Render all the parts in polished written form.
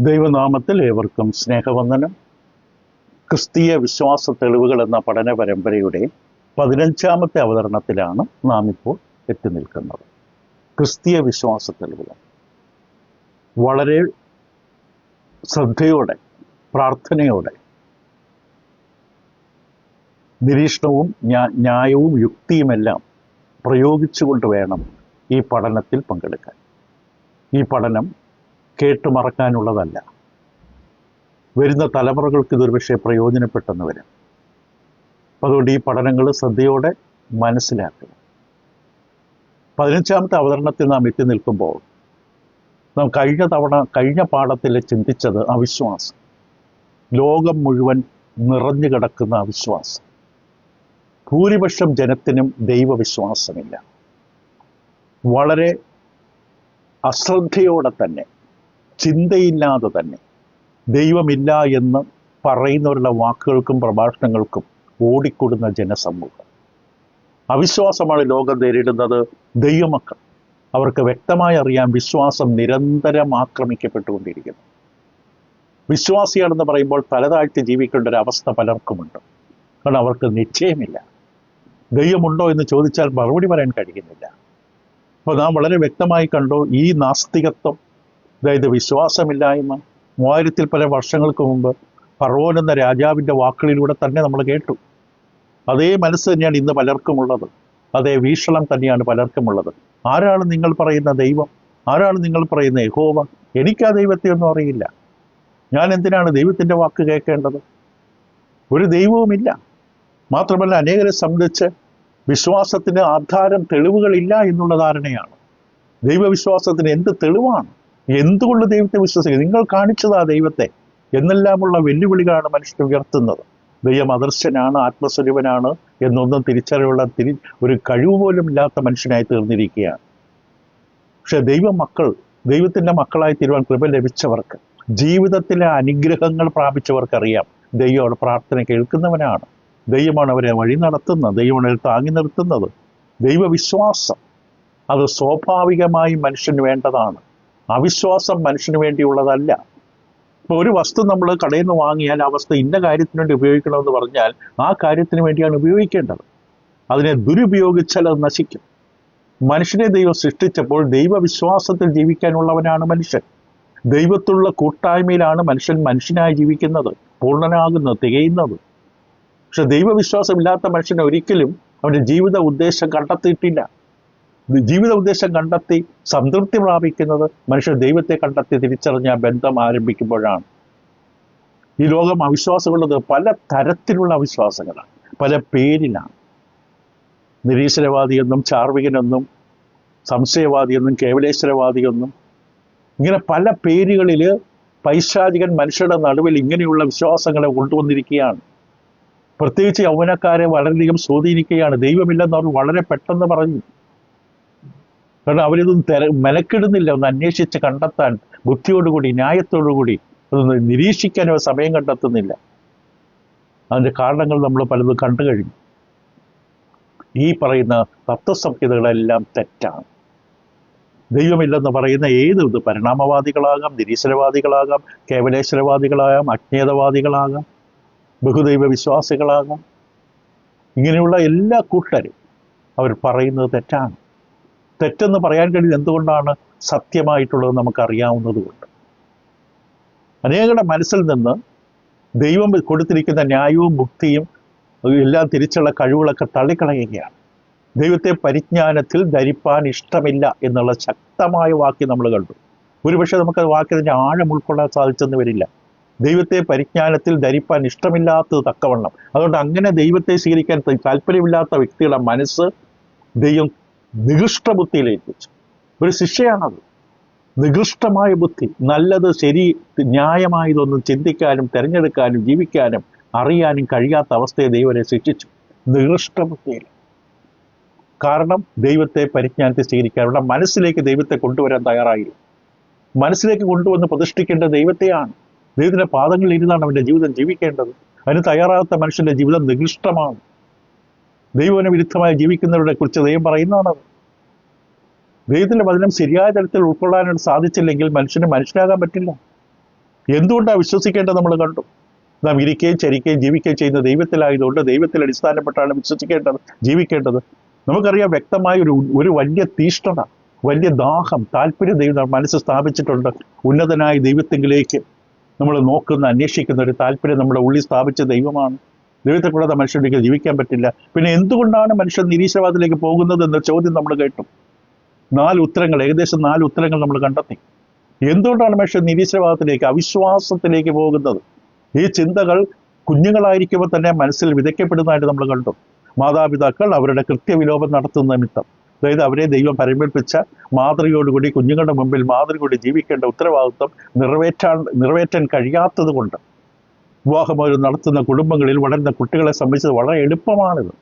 ദൈവനാമത്തിൽ ഏവർക്കും സ്നേഹവന്ദനം. ക്രിസ്തീയ വിശ്വാസ തെളിവുകൾ എന്ന പഠന പരമ്പരയുടെ 15ാമത്തെ അവതരണത്തിലാണ് നാം ഇപ്പോൾ എത്തി നിൽക്കുന്നത്. ക്രിസ്തീയ വിശ്വാസ തെളിവുകൾ വളരെ ശ്രദ്ധയോടെ, പ്രാർത്ഥനയോടെ, നിരീക്ഷണവും ന്യായവും യുക്തിയുമെല്ലാം പ്രയോഗിച്ചുകൊണ്ട് വേണം ഈ പഠനത്തിൽ പങ്കെടുക്കാൻ. ഈ പഠനം കേട്ടുമറക്കാനുള്ളതല്ല. വരുന്ന തലമുറകൾക്ക് ഇതൊരു പക്ഷേ പ്രയോജനപ്പെട്ടെന്ന് വരും. അതുകൊണ്ട് ഈ പഠനങ്ങൾ ശ്രദ്ധയോടെ മനസ്സിലാക്കുക. 15ാമത്തെ അവതരണത്തിൽ നാം എത്തി നിൽക്കുമ്പോൾ നാം കഴിഞ്ഞ പാഠത്തിൽ ചിന്തിച്ചത് അവിശ്വാസം. ലോകം മുഴുവൻ നിറഞ്ഞു കിടക്കുന്ന അവിശ്വാസം. ഭൂരിപക്ഷം ജനത്തിനും ദൈവവിശ്വാസമില്ല. വളരെ അശ്രദ്ധയോടെ തന്നെ, ചിന്തയില്ലാതെ തന്നെ ദൈവമില്ല എന്ന് പറയുന്നവരുടെ വാക്കുകൾക്കും പ്രഭാഷണങ്ങൾക്കും ഓടിക്കൊടുന്ന ജനസമൂഹം. അവിശ്വാസമാണ് ലോകം നേരിടുന്നത്. ദൈവമക്കൾ അവർക്ക് വ്യക്തമായി അറിയാം, വിശ്വാസം നിരന്തരം ആക്രമിക്കപ്പെട്ടുകൊണ്ടിരിക്കുന്നു. വിശ്വാസിയാണെന്ന് പറയുമ്പോൾ തലതാഴ്ത്തി ജീവിക്കേണ്ട ഒരു അവസ്ഥ പലർക്കുമുണ്ട്. കാരണം അവർക്ക് നിശ്ചയമില്ല. ദൈവമുണ്ടോ എന്ന് ചോദിച്ചാൽ മറുപടി പറയാൻ കഴിയുന്നില്ല. അപ്പോൾ നാം വളരെ വ്യക്തമായി കണ്ടു, ഈ നാസ്തികത്വം, അതായത് വിശ്വാസമില്ലായ്മ 3000 പല വർഷങ്ങൾക്ക് മുമ്പ് ഫറവോൻ എന്ന രാജാവിൻ്റെ വാക്കുകളിലൂടെ തന്നെ നമ്മൾ കേട്ടു. അതേ മനസ്സ് തന്നെയാണ് ഇന്ന് പലർക്കുമുള്ളത്. അതേ വീക്ഷണം തന്നെയാണ് പലർക്കുമുള്ളത്. ആരാണ് നിങ്ങൾ പറയുന്ന ദൈവം? ആരാണ് നിങ്ങൾ പറയുന്ന യഹോവ? എനിക്ക് ആ ദൈവത്തെ ഒന്നും അറിയില്ല. ഞാൻ എന്തിനാണ് ദൈവത്തിൻ്റെ വാക്ക് കേൾക്കേണ്ടത്? ഒരു ദൈവവുമില്ല. മാത്രമല്ല, അനേകരെ സംബന്ധിച്ച് വിശ്വാസത്തിന് ആധാരം, തെളിവുകളില്ല എന്നുള്ള ധാരണയാണ്. ദൈവവിശ്വാസത്തിന് എന്ത് തെളിവാണ്? എന്തുകൊണ്ട് ദൈവത്തെ വിശ്വസിക്കുക? നിങ്ങൾ കാണിച്ചതാ ദൈവത്തെ എന്നെല്ലാമുള്ള വെല്ലുവിളികളാണ് മനുഷ്യൻ ഉയർത്തുന്നത്. ദൈവം അദർശനാണ്, ആത്മസ്വരൂപനാണ് എന്നൊന്നും തിരിച്ചറിവുള്ള ഒരു കഴിവ് പോലും ഇല്ലാത്ത മനുഷ്യനായി തീർന്നിരിക്കുകയാണ്. പക്ഷെ ദൈവത്തിൻ്റെ മക്കളായി തീരുവാൻ കൃപ ലഭിച്ചവർക്ക്, ജീവിതത്തിലെ അനുഗ്രഹങ്ങൾ പ്രാപിച്ചവർക്കറിയാം, ദൈവം അവിടെ പ്രാർത്ഥന കേൾക്കുന്നവനാണ്. ദൈവമാണ് അവരെ വഴി നടത്തുന്നത്. ദൈവമാണ് അവരെ താങ്ങി നിർത്തുന്നത്. ദൈവവിശ്വാസം അത് സ്വാഭാവികമായി മനുഷ്യന് വേണ്ടതാണ്. അവിശ്വാസം മനുഷ്യന് വേണ്ടിയുള്ളതല്ല. ഇപ്പോൾ ഒരു വസ്തു നമ്മൾ കടയിൽ നിന്ന് വാങ്ങിയാൽ ആ വസ്തു ഇന്ന കാര്യത്തിന് വേണ്ടി ഉപയോഗിക്കണമെന്ന് പറഞ്ഞാൽ ആ കാര്യത്തിന് വേണ്ടിയാണ് ഉപയോഗിക്കേണ്ടത്. അതിനെ ദുരുപയോഗിച്ചാൽ അത് നശിക്കും. മനുഷ്യനെ ദൈവം സൃഷ്ടിച്ചപ്പോൾ ദൈവവിശ്വാസത്തിൽ ജീവിക്കാനുള്ളവനാണ് മനുഷ്യൻ. ദൈവത്തിലുള്ള കൂട്ടായ്മയിലാണ് മനുഷ്യൻ മനുഷ്യനായി ജീവിക്കുന്നത്, പൂർണ്ണനാകുന്നത്, തികയുന്നത്. പക്ഷെ ദൈവവിശ്വാസമില്ലാത്ത മനുഷ്യൻ ഒരിക്കലും അവൻ്റെ ജീവിത ഉദ്ദേശം കണ്ടെത്തിയിട്ടില്ല. ജീവിത ഉദ്ദേശം കണ്ടെത്തി സംതൃപ്തി പ്രാപിക്കുന്നത് മനുഷ്യർ ദൈവത്തെ കണ്ടെത്തി തിരിച്ചറിഞ്ഞ ബന്ധം ആരംഭിക്കുമ്പോഴാണ്. ഈ ലോകം അവിശ്വാസമുള്ളത് പല തരത്തിലുള്ള അവിശ്വാസങ്ങളാണ്, പല പേരിലാണ്. നിരീശ്വരവാദിയെന്നും, ചാർവികനെന്നും, സംശയവാദിയെന്നും, കേവലേശ്വരവാദിയെന്നും, ഇങ്ങനെ പല പേരുകളിൽ പൈശാചികൻ മനുഷ്യരുടെ നടുവിൽ ഇങ്ങനെയുള്ള വിശ്വാസങ്ങളെ കൊണ്ടുവന്നിരിക്കുകയാണ്. പ്രത്യേകിച്ച് യൗവനക്കാരെ വളരെയധികം സ്വാധീനിക്കുകയാണ്. ദൈവമില്ലെന്ന് അവർ വളരെ പെട്ടെന്ന് പറഞ്ഞു. കാരണം അവരിതൊന്നും മെനക്കിടുന്നില്ല, ഒന്ന് അന്വേഷിച്ച് കണ്ടെത്താൻ, ബുദ്ധിയോടുകൂടി, ന്യായത്തോടുകൂടി അതൊന്ന് നിരീക്ഷിക്കാൻ അവർ സമയം കണ്ടെത്തുന്നില്ല. അതിൻ്റെ കാരണങ്ങൾ നമ്മൾ പലതും കണ്ടു കഴിഞ്ഞു. ഈ പറയുന്ന തത്വസംഹിതകളെല്ലാം തെറ്റാണ്. ദൈവമില്ലെന്ന് പറയുന്ന ഇത് പരിണാമവാദികളാകാം, നിരീശ്വരവാദികളാകാം, കേവലേശ്വരവാദികളാകാം, അജ്ഞേയവാദികളാകാം, ബഹുദൈവ വിശ്വാസികളാകാം, ഇങ്ങനെയുള്ള എല്ലാ കൂട്ടരും അവർ പറയുന്നത് തെറ്റാണ്. തെറ്റെന്ന് പറയാൻ കഴിയുന്നത് എന്തുകൊണ്ടാണ്? സത്യമായിട്ടുള്ളത് നമുക്കറിയാവുന്നത് കൊണ്ട്. അനേകരുടെ മനസ്സിൽ നിന്ന് ദൈവം കൊടുത്തിരിക്കുന്ന ന്യായവും മുക്തിയും എല്ലാം തിരിച്ചുള്ള കഴിവുകളൊക്കെ തള്ളിക്കളയുകയാണ്. ദൈവത്തെ പരിജ്ഞാനത്തിൽ ധരിപ്പാൻ ഇഷ്ടമില്ല എന്നുള്ള ശക്തമായ വാക്യം നമ്മൾ കണ്ടു. ഒരുപക്ഷെ നമുക്കത് വാക്യത്തിൻ്റെ ആഴം ഉൾക്കൊള്ളാൻ സാധിച്ചെന്ന് വരില്ല. ദൈവത്തെ പരിജ്ഞാനത്തിൽ ധരിപ്പാൻ ഇഷ്ടമില്ലാത്തത് തക്കവണ്ണം. അതുകൊണ്ട് അങ്ങനെ ദൈവത്തെ സ്വീകരിക്കാൻ താല്പര്യമില്ലാത്ത വ്യക്തികളുടെ മനസ്സ് ദൈവം നികൃഷ്ട ബുദ്ധിയിലേൽപ്പിച്ചു. ഒരു ശിക്ഷയാണത്. നികൃഷ്ടമായ ബുദ്ധി, നല്ലത് ശരി ന്യായമായതൊന്നും ചിന്തിക്കാനും തിരഞ്ഞെടുക്കാനും ജീവിക്കാനും അറിയാനും കഴിയാത്ത അവസ്ഥയെ ദൈവരെ ശിക്ഷിച്ചു. നികൃഷ്ട ബുദ്ധിയിൽ. കാരണം ദൈവത്തെ പരിജ്ഞാനത്തിൽ സ്വീകരിക്കാൻ അവരുടെ മനസ്സിലേക്ക് ദൈവത്തെ കൊണ്ടുവരാൻ തയ്യാറായില്ല. മനസ്സിലേക്ക് കൊണ്ടുവന്ന് പ്രതിഷ്ഠിക്കേണ്ട ദൈവത്തെയാണ്. ദൈവത്തിൻ്റെ പാദങ്ങളിൽ ഇരുന്നാണ് അവൻ്റെ ജീവിതം ജീവിക്കേണ്ടത്. അതിന് തയ്യാറാകാത്ത മനുഷ്യൻ്റെ ജീവിതം നികൃഷ്ടമാണ്. ദൈവത്തിന് വിരുദ്ധമായി ജീവിക്കുന്നവരെ കുറിച്ച് ദൈവം പറയുന്നതാണത്. ദൈവത്തിൻ്റെ വചനം ശരിയായ തരത്തിൽ ഉൾക്കൊള്ളാനായിട്ട് സാധിച്ചില്ലെങ്കിൽ മനുഷ്യന് മനുഷ്യനാകാൻ പറ്റില്ല. എന്തുകൊണ്ടാണ് വിശ്വസിക്കേണ്ടത് നമ്മൾ കണ്ടു. നാം ഇരിക്കുകയും ചരിക്കുകയും ജീവിക്കുകയും ചെയ്യുന്ന ദൈവത്തിലായതുകൊണ്ട് ദൈവത്തിൽ അടിസ്ഥാനപ്പെട്ടാണ് വിശ്വസിക്കേണ്ടത്, ജീവിക്കേണ്ടത്. നമുക്കറിയാം വ്യക്തമായ ഒരു വലിയ തീഷ്ണത, വലിയ ദാഹം, താല്പര്യം ദൈവം മനസ്സ് സ്ഥാപിച്ചിട്ടുണ്ട്. ഉന്നതനായ ദൈവത്തെങ്കിലേക്ക് നമ്മൾ നോക്കുന്ന, അന്വേഷിക്കുന്ന ഒരു താല്പര്യം നമ്മുടെ ഉള്ളിൽ സ്ഥാപിച്ച ദൈവമാണ്. ദൈവത്തെ കൂടാതെ മനുഷ്യർക്ക് ജീവിക്കാൻ പറ്റില്ല. പിന്നെ എന്തുകൊണ്ടാണ് മനുഷ്യൻ നിരീശ്വരവാദത്തിലേക്ക് പോകുന്നത് എന്ന ചോദ്യം നമ്മൾ കേട്ടു. 4 ഉത്തരങ്ങൾ, ഏകദേശം 4 ഉത്തരങ്ങൾ നമ്മൾ കണ്ടെത്തി. എന്തുകൊണ്ടാണ് മനുഷ്യൻ നിരീശ്വരവാദത്തിലേക്ക്, അവിശ്വാസത്തിലേക്ക് പോകുന്നത്? ഈ ചിന്തകൾ കുഞ്ഞുങ്ങളായിരിക്കുമ്പോൾ തന്നെ മനസ്സിൽ വിതയ്ക്കപ്പെടുന്നതായിട്ട് നമ്മൾ കണ്ടു. മാതാപിതാക്കൾ അവരുടെ കൃത്യവിലോപം നടത്തുന്ന നിമിത്തം, അതായത് അവരെ ദൈവം പരമേൽപ്പിച്ച മാതൃകയോടുകൂടി കുഞ്ഞുങ്ങളുടെ മുമ്പിൽ മാതൃകയോട് ജീവിക്കേണ്ട ഉത്തരവാദിത്വം നിറവേറ്റാൻ കഴിയാത്തത് കൊണ്ട് വിവാഹം നടത്തുന്ന കുടുംബങ്ങളിൽ വളരുന്ന കുട്ടികളെ സംബന്ധിച്ച് വളരെ എളുപ്പമാണിത്.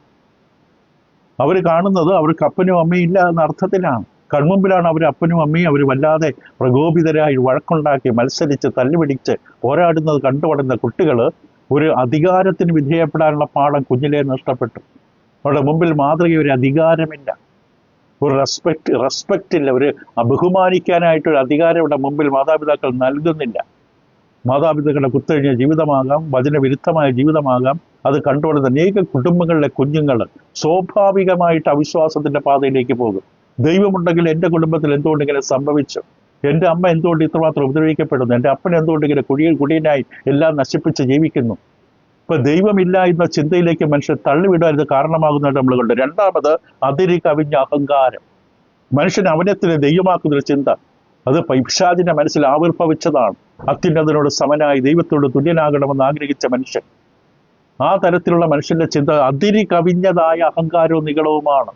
അവർ കാണുന്നത് അവർക്ക് അപ്പനും അമ്മയും ഇല്ല എന്ന അർത്ഥത്തിലാണ്. കൺമുമ്പിലാണ് അവർ അപ്പനും അമ്മയും അവർ വല്ലാതെ പ്രകോപിതരായി വഴക്കുണ്ടാക്കി മത്സരിച്ച് തല്ലുപിടിച്ച് പോരാടുന്നത് കണ്ടുപടുന്ന കുട്ടികൾ ഒരു അധികാരത്തിന് വിധേയപ്പെടാനുള്ള പാഠം കുഞ്ഞിലേ നഷ്ടപ്പെട്ടു. അവരുടെ മുമ്പിൽ മാതൃക ഒരു അധികാരമില്ല, ഒരു റെസ്പെക്റ്റ് ഇല്ല, ഒരു ബഹുമാനിക്കാനായിട്ടൊരു അധികാരം ഇവിടെ മുമ്പിൽ മാതാപിതാക്കൾ നൽകുന്നില്ല. മാതാപിതാക്കളുടെ കുത്തഴിഞ്ഞ ജീവിതമാകാം, വചനവിരുദ്ധമായ ജീവിതമാകാം, അത് കണ്ടുകൊള്ളുന്ന അനേക കുടുംബങ്ങളിലെ കുഞ്ഞുങ്ങൾ സ്വാഭാവികമായിട്ട് അവിശ്വാസത്തിന്റെ പാതയിലേക്ക് പോകും. ദൈവമുണ്ടെങ്കിൽ എൻ്റെ കുടുംബത്തിൽ എന്തുകൊണ്ട് ഇങ്ങനെ സംഭവിച്ചു, എൻ്റെ അമ്മ എന്തുകൊണ്ട് ഇത്രമാത്രം ഉപദ്രവിക്കപ്പെടുന്നു, എൻ്റെ അപ്പൻ എന്തുകൊണ്ട് ഇങ്ങനെ കുടിയനായി എല്ലാം നശിപ്പിച്ച് ജീവിക്കുന്നു. ഇപ്പൊ ദൈവമില്ല എന്ന ചിന്തയിലേക്ക് മനുഷ്യൻ തള്ളിവിടാൻ ഇത് കാരണമാകുന്നതായിട്ട് നമ്മൾ കണ്ടു. രണ്ടാമത്, അതിരി കവിഞ്ഞ അഹങ്കാരം. മനുഷ്യൻ അവനത്തിന് ദൈവമാക്കുന്നൊരു ചിന്ത, അത് പിശാചിന്റെ മനസ്സിൽ ആവിർഭവിച്ചതാണ്. അത്യുന്നതനോട് സമനായി ദൈവത്തോട് തുല്യനാകണമെന്ന് ആഗ്രഹിച്ച മനുഷ്യൻ, ആ തരത്തിലുള്ള മനുഷ്യന്റെ ചിന്ത അതിരി കവിഞ്ഞതായ അഹങ്കാരവും നികളവുമാണ്.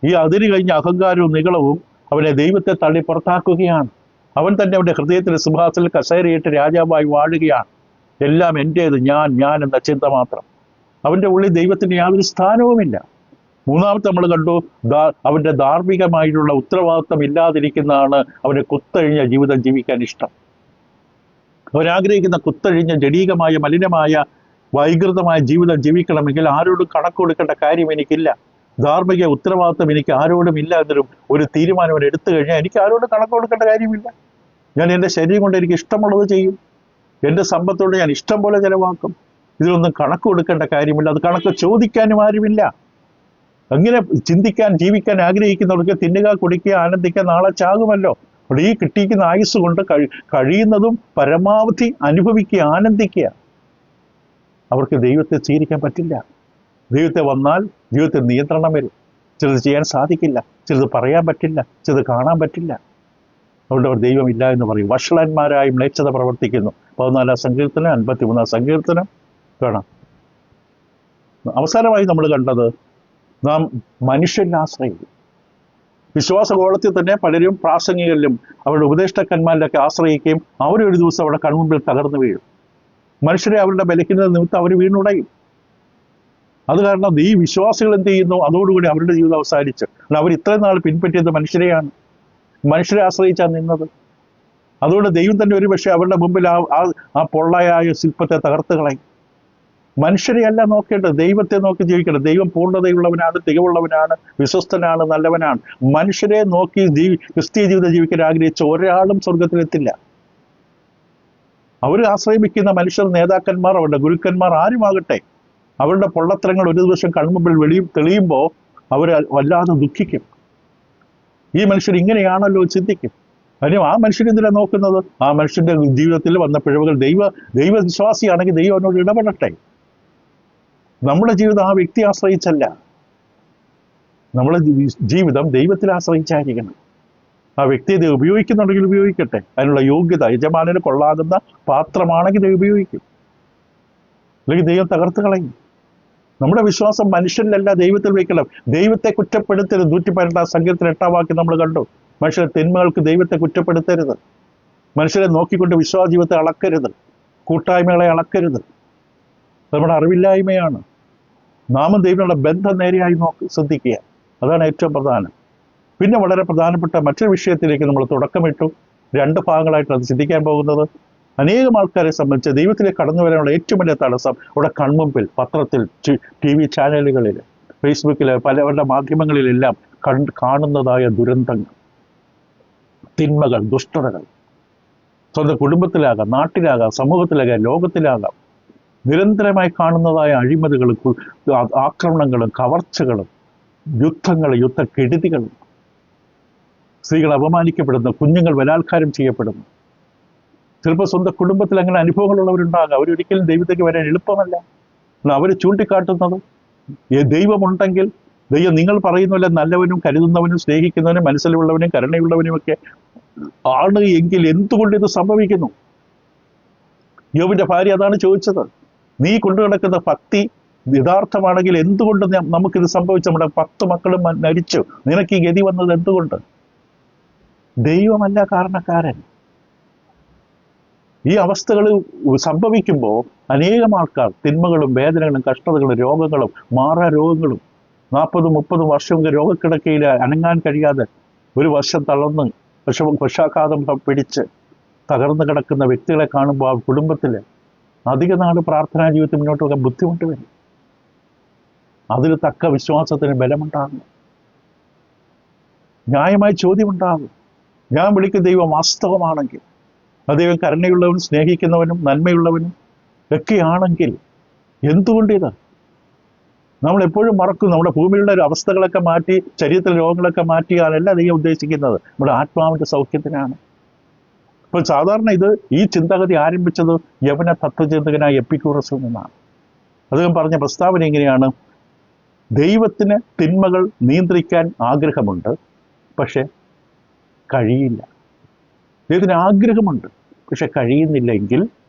ഈ അതിരി കഴിഞ്ഞ അഹങ്കാരവും നികളവും അവനെ ദൈവത്തെ തള്ളി പുറത്താക്കുകയാണ്. അവൻ തന്നെ അവന്റെ ഹൃദയത്തിന്റെ സിംഹാസനത്തിൽ കസേരയിട്ട് രാജാവായി വാഴുകയാണ്. എല്ലാം എൻ്റേത്, ഞാൻ എന്ന ചിന്ത മാത്രം. അവന്റെ ഉള്ളിൽ ദൈവത്തിന് യാതൊരു സ്ഥാനവുമില്ല. മൂന്നാമത്തെ നമ്മൾ കണ്ടു, അവന്റെ ധാർമ്മികമായിട്ടുള്ള ഉത്തരവാദിത്വം ഇല്ലാതിരിക്കുന്നതാണ് അവന് കുത്തഴിഞ്ഞ ജീവിതം ജീവിക്കാൻ ഇഷ്ടം. അവനാഗ്രഹിക്കുന്ന കുത്തഴിഞ്ഞ ജഡീകമായ മലിനമായ വൈകൃതമായ ജീവിതം ജീവിക്കണമെങ്കിൽ ആരോടും കണക്ക് കൊടുക്കേണ്ട കാര്യം എനിക്കില്ല, ധാർമ്മിക ഉത്തരവാദിത്വം എനിക്ക് ആരോടും ഇല്ല ഒരു തീരുമാനം അവൻ എടുത്തു കഴിഞ്ഞാൽ എനിക്ക് ആരോടും കണക്ക് കൊടുക്കേണ്ട കാര്യമില്ല. ഞാൻ എൻ്റെ ശരീരം കൊണ്ട് എനിക്ക് ഇഷ്ടമുള്ളത് ചെയ്യും, എൻ്റെ സമ്പത്തോട് ഞാൻ ഇഷ്ടം പോലെ ചെലവാക്കും. ഇതിലൊന്നും കണക്ക് കൊടുക്കേണ്ട കാര്യമില്ല, അത് കണക്ക് ചോദിക്കാനും ആരുമില്ല. അങ്ങനെ ചിന്തിക്കാൻ, ജീവിക്കാൻ ആഗ്രഹിക്കുന്നവർക്ക് തിന്നുക, കുടിക്കുക, ആനന്ദിക്കുക, നാളെ ചാകുമല്ലോ. അവിടെ ഈ കിട്ടിയിരിക്കുന്ന ആയുസ് കൊണ്ട് കഴിയുന്നതും പരമാവധി അനുഭവിക്കുക, ആനന്ദിക്കുക. അവർക്ക് ദൈവത്തെ സ്വീകരിക്കാൻ പറ്റില്ല. ദൈവത്തെ വന്നാൽ ജീവിതത്തിൽ നിയന്ത്രണം വരും. ചിലത് ചെയ്യാൻ സാധിക്കില്ല, ചിലത് പറയാൻ പറ്റില്ല, ചിലത് കാണാൻ പറ്റില്ല. അതുകൊണ്ട് അവർ ദൈവമില്ല എന്ന് പറയും. വഷളന്മാരായി മ്ലേച്ഛത പ്രവർത്തിക്കുന്നു. 14-ാം സങ്കീർത്തനം, 53-ാം സങ്കീർത്തനം കാണാം. അവസാനമായി നമ്മൾ കണ്ടത്, നാം മനുഷ്യനെ ആശ്രയിക്കും. വിശ്വാസഗോളത്തിൽ തന്നെ പലരും പ്രാസംഗികരിലും അവരുടെ ഉപദേഷ്ടാക്കന്മാരിലൊക്കെ ആശ്രയിക്കുകയും അവരൊരു ദിവസം അവിടെ കൺമുമ്പിൽ തകർന്നു വീഴും. മനുഷ്യരെ അവരുടെ ബലഹീനത നിമിത്തം അവർ വീണുടയും. അത് കാരണം ഈ വിശ്വാസികൾ എന്ത് ചെയ്യുന്നു, അതോടുകൂടി അവരുടെ ജീവിതം അവസാനിച്ചു. അവർ ഇത്രയും നാൾ പിൻപറ്റിയത് മനുഷ്യരെയാണ്, മനുഷ്യരെ ആശ്രയിച്ചാണ് നിന്നത്. അതുകൊണ്ട് ദൈവം തന്നെ ഒരു പക്ഷേ അവരുടെ മുമ്പിൽ ആ പൊള്ളയായ ശില്പത്തെ തകർത്ത് കളയും. മനുഷ്യരെയല്ല നോക്കേണ്ടത്, ദൈവത്തെ നോക്കി ജീവിക്കണം. ദൈവം പൂർണ്ണതയുള്ളവനാണ്, തികവുള്ളവനാണ്, വിശ്വസ്തനാണ്, നല്ലവനാണ്. മനുഷ്യരെ നോക്കി ക്രിസ്തീയ ജീവിതം ജീവിക്കാൻ ആഗ്രഹിച്ച ഒരാളും സ്വർഗത്തിലെത്തില്ല. അവർ ആശ്രയിക്കുന്ന മനുഷ്യർ, നേതാക്കന്മാർ, അവരുടെ ഗുരുക്കന്മാർ ആരുമാകട്ടെ, അവരുടെ പൊള്ളത്തരങ്ങൾ ഒരു ദിവസം കൺമുമ്പിൽ തെളിയുമ്പോൾ അവർ വല്ലാതെ ദുഃഖിക്കും. ഈ മനുഷ്യർ ഇങ്ങനെയാണല്ലോ ചിന്തിക്കും. അതിന് ആ മനുഷ്യൻ എന്തിനാണ് നോക്കുന്നത്? ആ മനുഷ്യന്റെ ജീവിതത്തിൽ വന്ന പിഴവുകൾ, ദൈവവിശ്വാസിയാണെങ്കിൽ ദൈവം അവനോട് ഇടപെടട്ടെ. നമ്മുടെ ജീവിതം ആ വ്യക്തി ആശ്രയിച്ചല്ല, നമ്മുടെ ജീവിതം ദൈവത്തിൽ ആശ്രയിച്ചായിരിക്കണം. ആ വ്യക്തി ഇത് ഉപയോഗിക്കുന്നുണ്ടെങ്കിൽ ഉപയോഗിക്കട്ടെ, അതിനുള്ള യോഗ്യത യജമാനന് കൊള്ളാകുന്ന പാത്രമാണെങ്കിൽ ഇത് ഉപയോഗിക്കും, അല്ലെങ്കിൽ ദൈവം തകർത്ത് കളയും. നമ്മുടെ വിശ്വാസം മനുഷ്യനിലല്ല, ദൈവത്തിൽ വയ്ക്കണം. ദൈവത്തെ കുറ്റപ്പെടുത്തരുത്. 118-ാം സങ്കീർത്തനം 8-ാം വാക്യം നമ്മൾ കണ്ടു. മനുഷ്യരുടെ തിന്മകൾക്ക് ദൈവത്തെ കുറ്റപ്പെടുത്തരുത്. മനുഷ്യരെ നോക്കിക്കൊണ്ട് വിശ്വാസ ജീവിതത്തെ അളക്കരുത്, കൂട്ടായ്മകളെ അളക്കരുത്. നമ്മുടെ അറിവില്ലായ്മയാണ്. നാമും ദൈവമുള്ള ബന്ധം നേരെയായി ശ്രദ്ധിക്കുക, അതാണ് ഏറ്റവും പ്രധാനം. പിന്നെ വളരെ പ്രധാനപ്പെട്ട മറ്റൊരു വിഷയത്തിലേക്ക് നമ്മൾ തുടക്കമിട്ടു. 2 ഭാഗങ്ങളായിട്ട് അത് ചിന്തിക്കാൻ പോകുന്നത്, അനേകം ആൾക്കാരെ സംബന്ധിച്ച് ദൈവത്തിലേക്ക് കടന്നു വരാനുള്ള ഏറ്റവും വലിയ തടസ്സം അവിടെ കൺമുമ്പിൽ, പത്രത്തിൽ, TV ചാനലുകളിൽ, ഫേസ്ബുക്കിൽ, പലവരുടെ മാധ്യമങ്ങളിലെല്ലാം കാണുന്നതായ ദുരന്തങ്ങൾ, തിന്മകൾ, ദുഷ്ടതകൾ. സ്വന്തം കുടുംബത്തിലാകാം, നാട്ടിലാകാം, സമൂഹത്തിലാകാം, ലോകത്തിലാകാം. നിരന്തരമായി കാണുന്നതായ അഴിമതികളും ആക്രമണങ്ങളും കവർച്ചകളും യുദ്ധങ്ങളും യുദ്ധക്കെടുതികളും, സ്ത്രീകൾ അപമാനിക്കപ്പെടുന്നു, കുഞ്ഞുങ്ങൾ ബലാത്കാരം ചെയ്യപ്പെടുന്നു. ചിലപ്പോൾ സ്വന്തം കുടുംബത്തിൽ അങ്ങനെ അനുഭവങ്ങളുള്ളവരുണ്ടാകാം. അവരൊരിക്കലും ദൈവത്തേക്ക് വരാൻ എളുപ്പമല്ല. അവർ ചൂണ്ടിക്കാട്ടുന്നത് ദൈവമുണ്ടെങ്കിൽ, ദൈവം നിങ്ങൾ പറയുന്നില്ല നല്ലവനും കരുതുന്നവനും സ്നേഹിക്കുന്നവനും മനസ്സിലുള്ളവനും കരുണയുള്ളവനും ഒക്കെ ആണ് എങ്കിൽ എന്തുകൊണ്ട് ഇത് സംഭവിക്കുന്നു? യോബിന്റെ ഭാര്യ അതാണ് ചോദിച്ചത്. നീ കൊണ്ടു നടക്കുന്ന ഭക്തി യഥാർത്ഥമാണെങ്കിൽ എന്തുകൊണ്ട് നമുക്കിത് സംഭവിച്ചു? നമ്മുടെ 10 മക്കളും മരിച്ചു, നിനക്ക് ഈ ഗതി വന്നത് എന്തുകൊണ്ട്? ദൈവമല്ല കാരണക്കാരൻ. ഈ അവസ്ഥകൾ സംഭവിക്കുമ്പോൾ അനേകം ആൾക്കാർ തിന്മകളും വേദനകളും കഷ്ടതകളും രോഗങ്ങളും മാറാ രോഗങ്ങളും 40-30 വർഷം രോഗക്കിടക്കയിൽ അനങ്ങാൻ കഴിയാതെ ഒരു വർഷം തളർന്ന് പക്ഷാഘാതം പിടിച്ച് തകർന്നു കിടക്കുന്ന വ്യക്തികളെ കാണുമ്പോൾ ആ കുടുംബത്തിൽ അധിക നാൾ പ്രാർത്ഥനാ ജീവിതത്തിൽ മുന്നോട്ട് പോകാൻ ബുദ്ധിമുട്ട് വരും. അതിന് തക്ക വിശ്വാസത്തിന് ബലമുണ്ടാകും, ന്യായമായ ചോദ്യമുണ്ടാകും. ഞാൻ വിളിക്കുന്ന ദൈവം വാസ്തവമാണെങ്കിൽ, ദൈവം കരുണയുള്ളവനും സ്നേഹിക്കുന്നവനും നന്മയുള്ളവനും ഒക്കെയാണെങ്കിൽ എന്തുകൊണ്ടിത്? നമ്മൾ എപ്പോഴും മറക്കും. നമ്മുടെ ഭൂമിയിലുള്ള അവസ്ഥകളൊക്കെ മാറ്റി, ശരീരത്തിലെ രോഗങ്ങളൊക്കെ മാറ്റിയാലല്ല ദൈവം ഉദ്ദേശിക്കുന്നത്, നമ്മുടെ ആത്മാവിന്റെ സൗഖ്യത്തിനാണ്. അപ്പോൾ സാധാരണ ഈ ചിന്താഗതി ആരംഭിച്ചത് യവന തത്വചിന്തകനായ എപ്പിക്കൂറസിൽ നിന്നാണ്. അദ്ദേഹം പറഞ്ഞ പ്രസ്താവന എങ്ങനെയാണ്? ദൈവത്തിന് തിന്മകൾ നിയന്ത്രിക്കാൻ ആഗ്രഹമുണ്ട്, പക്ഷെ കഴിയില്ല. ദൈവത്തിന് ആഗ്രഹമുണ്ട്, പക്ഷെ കഴിയുന്നില്ലെങ്കിൽ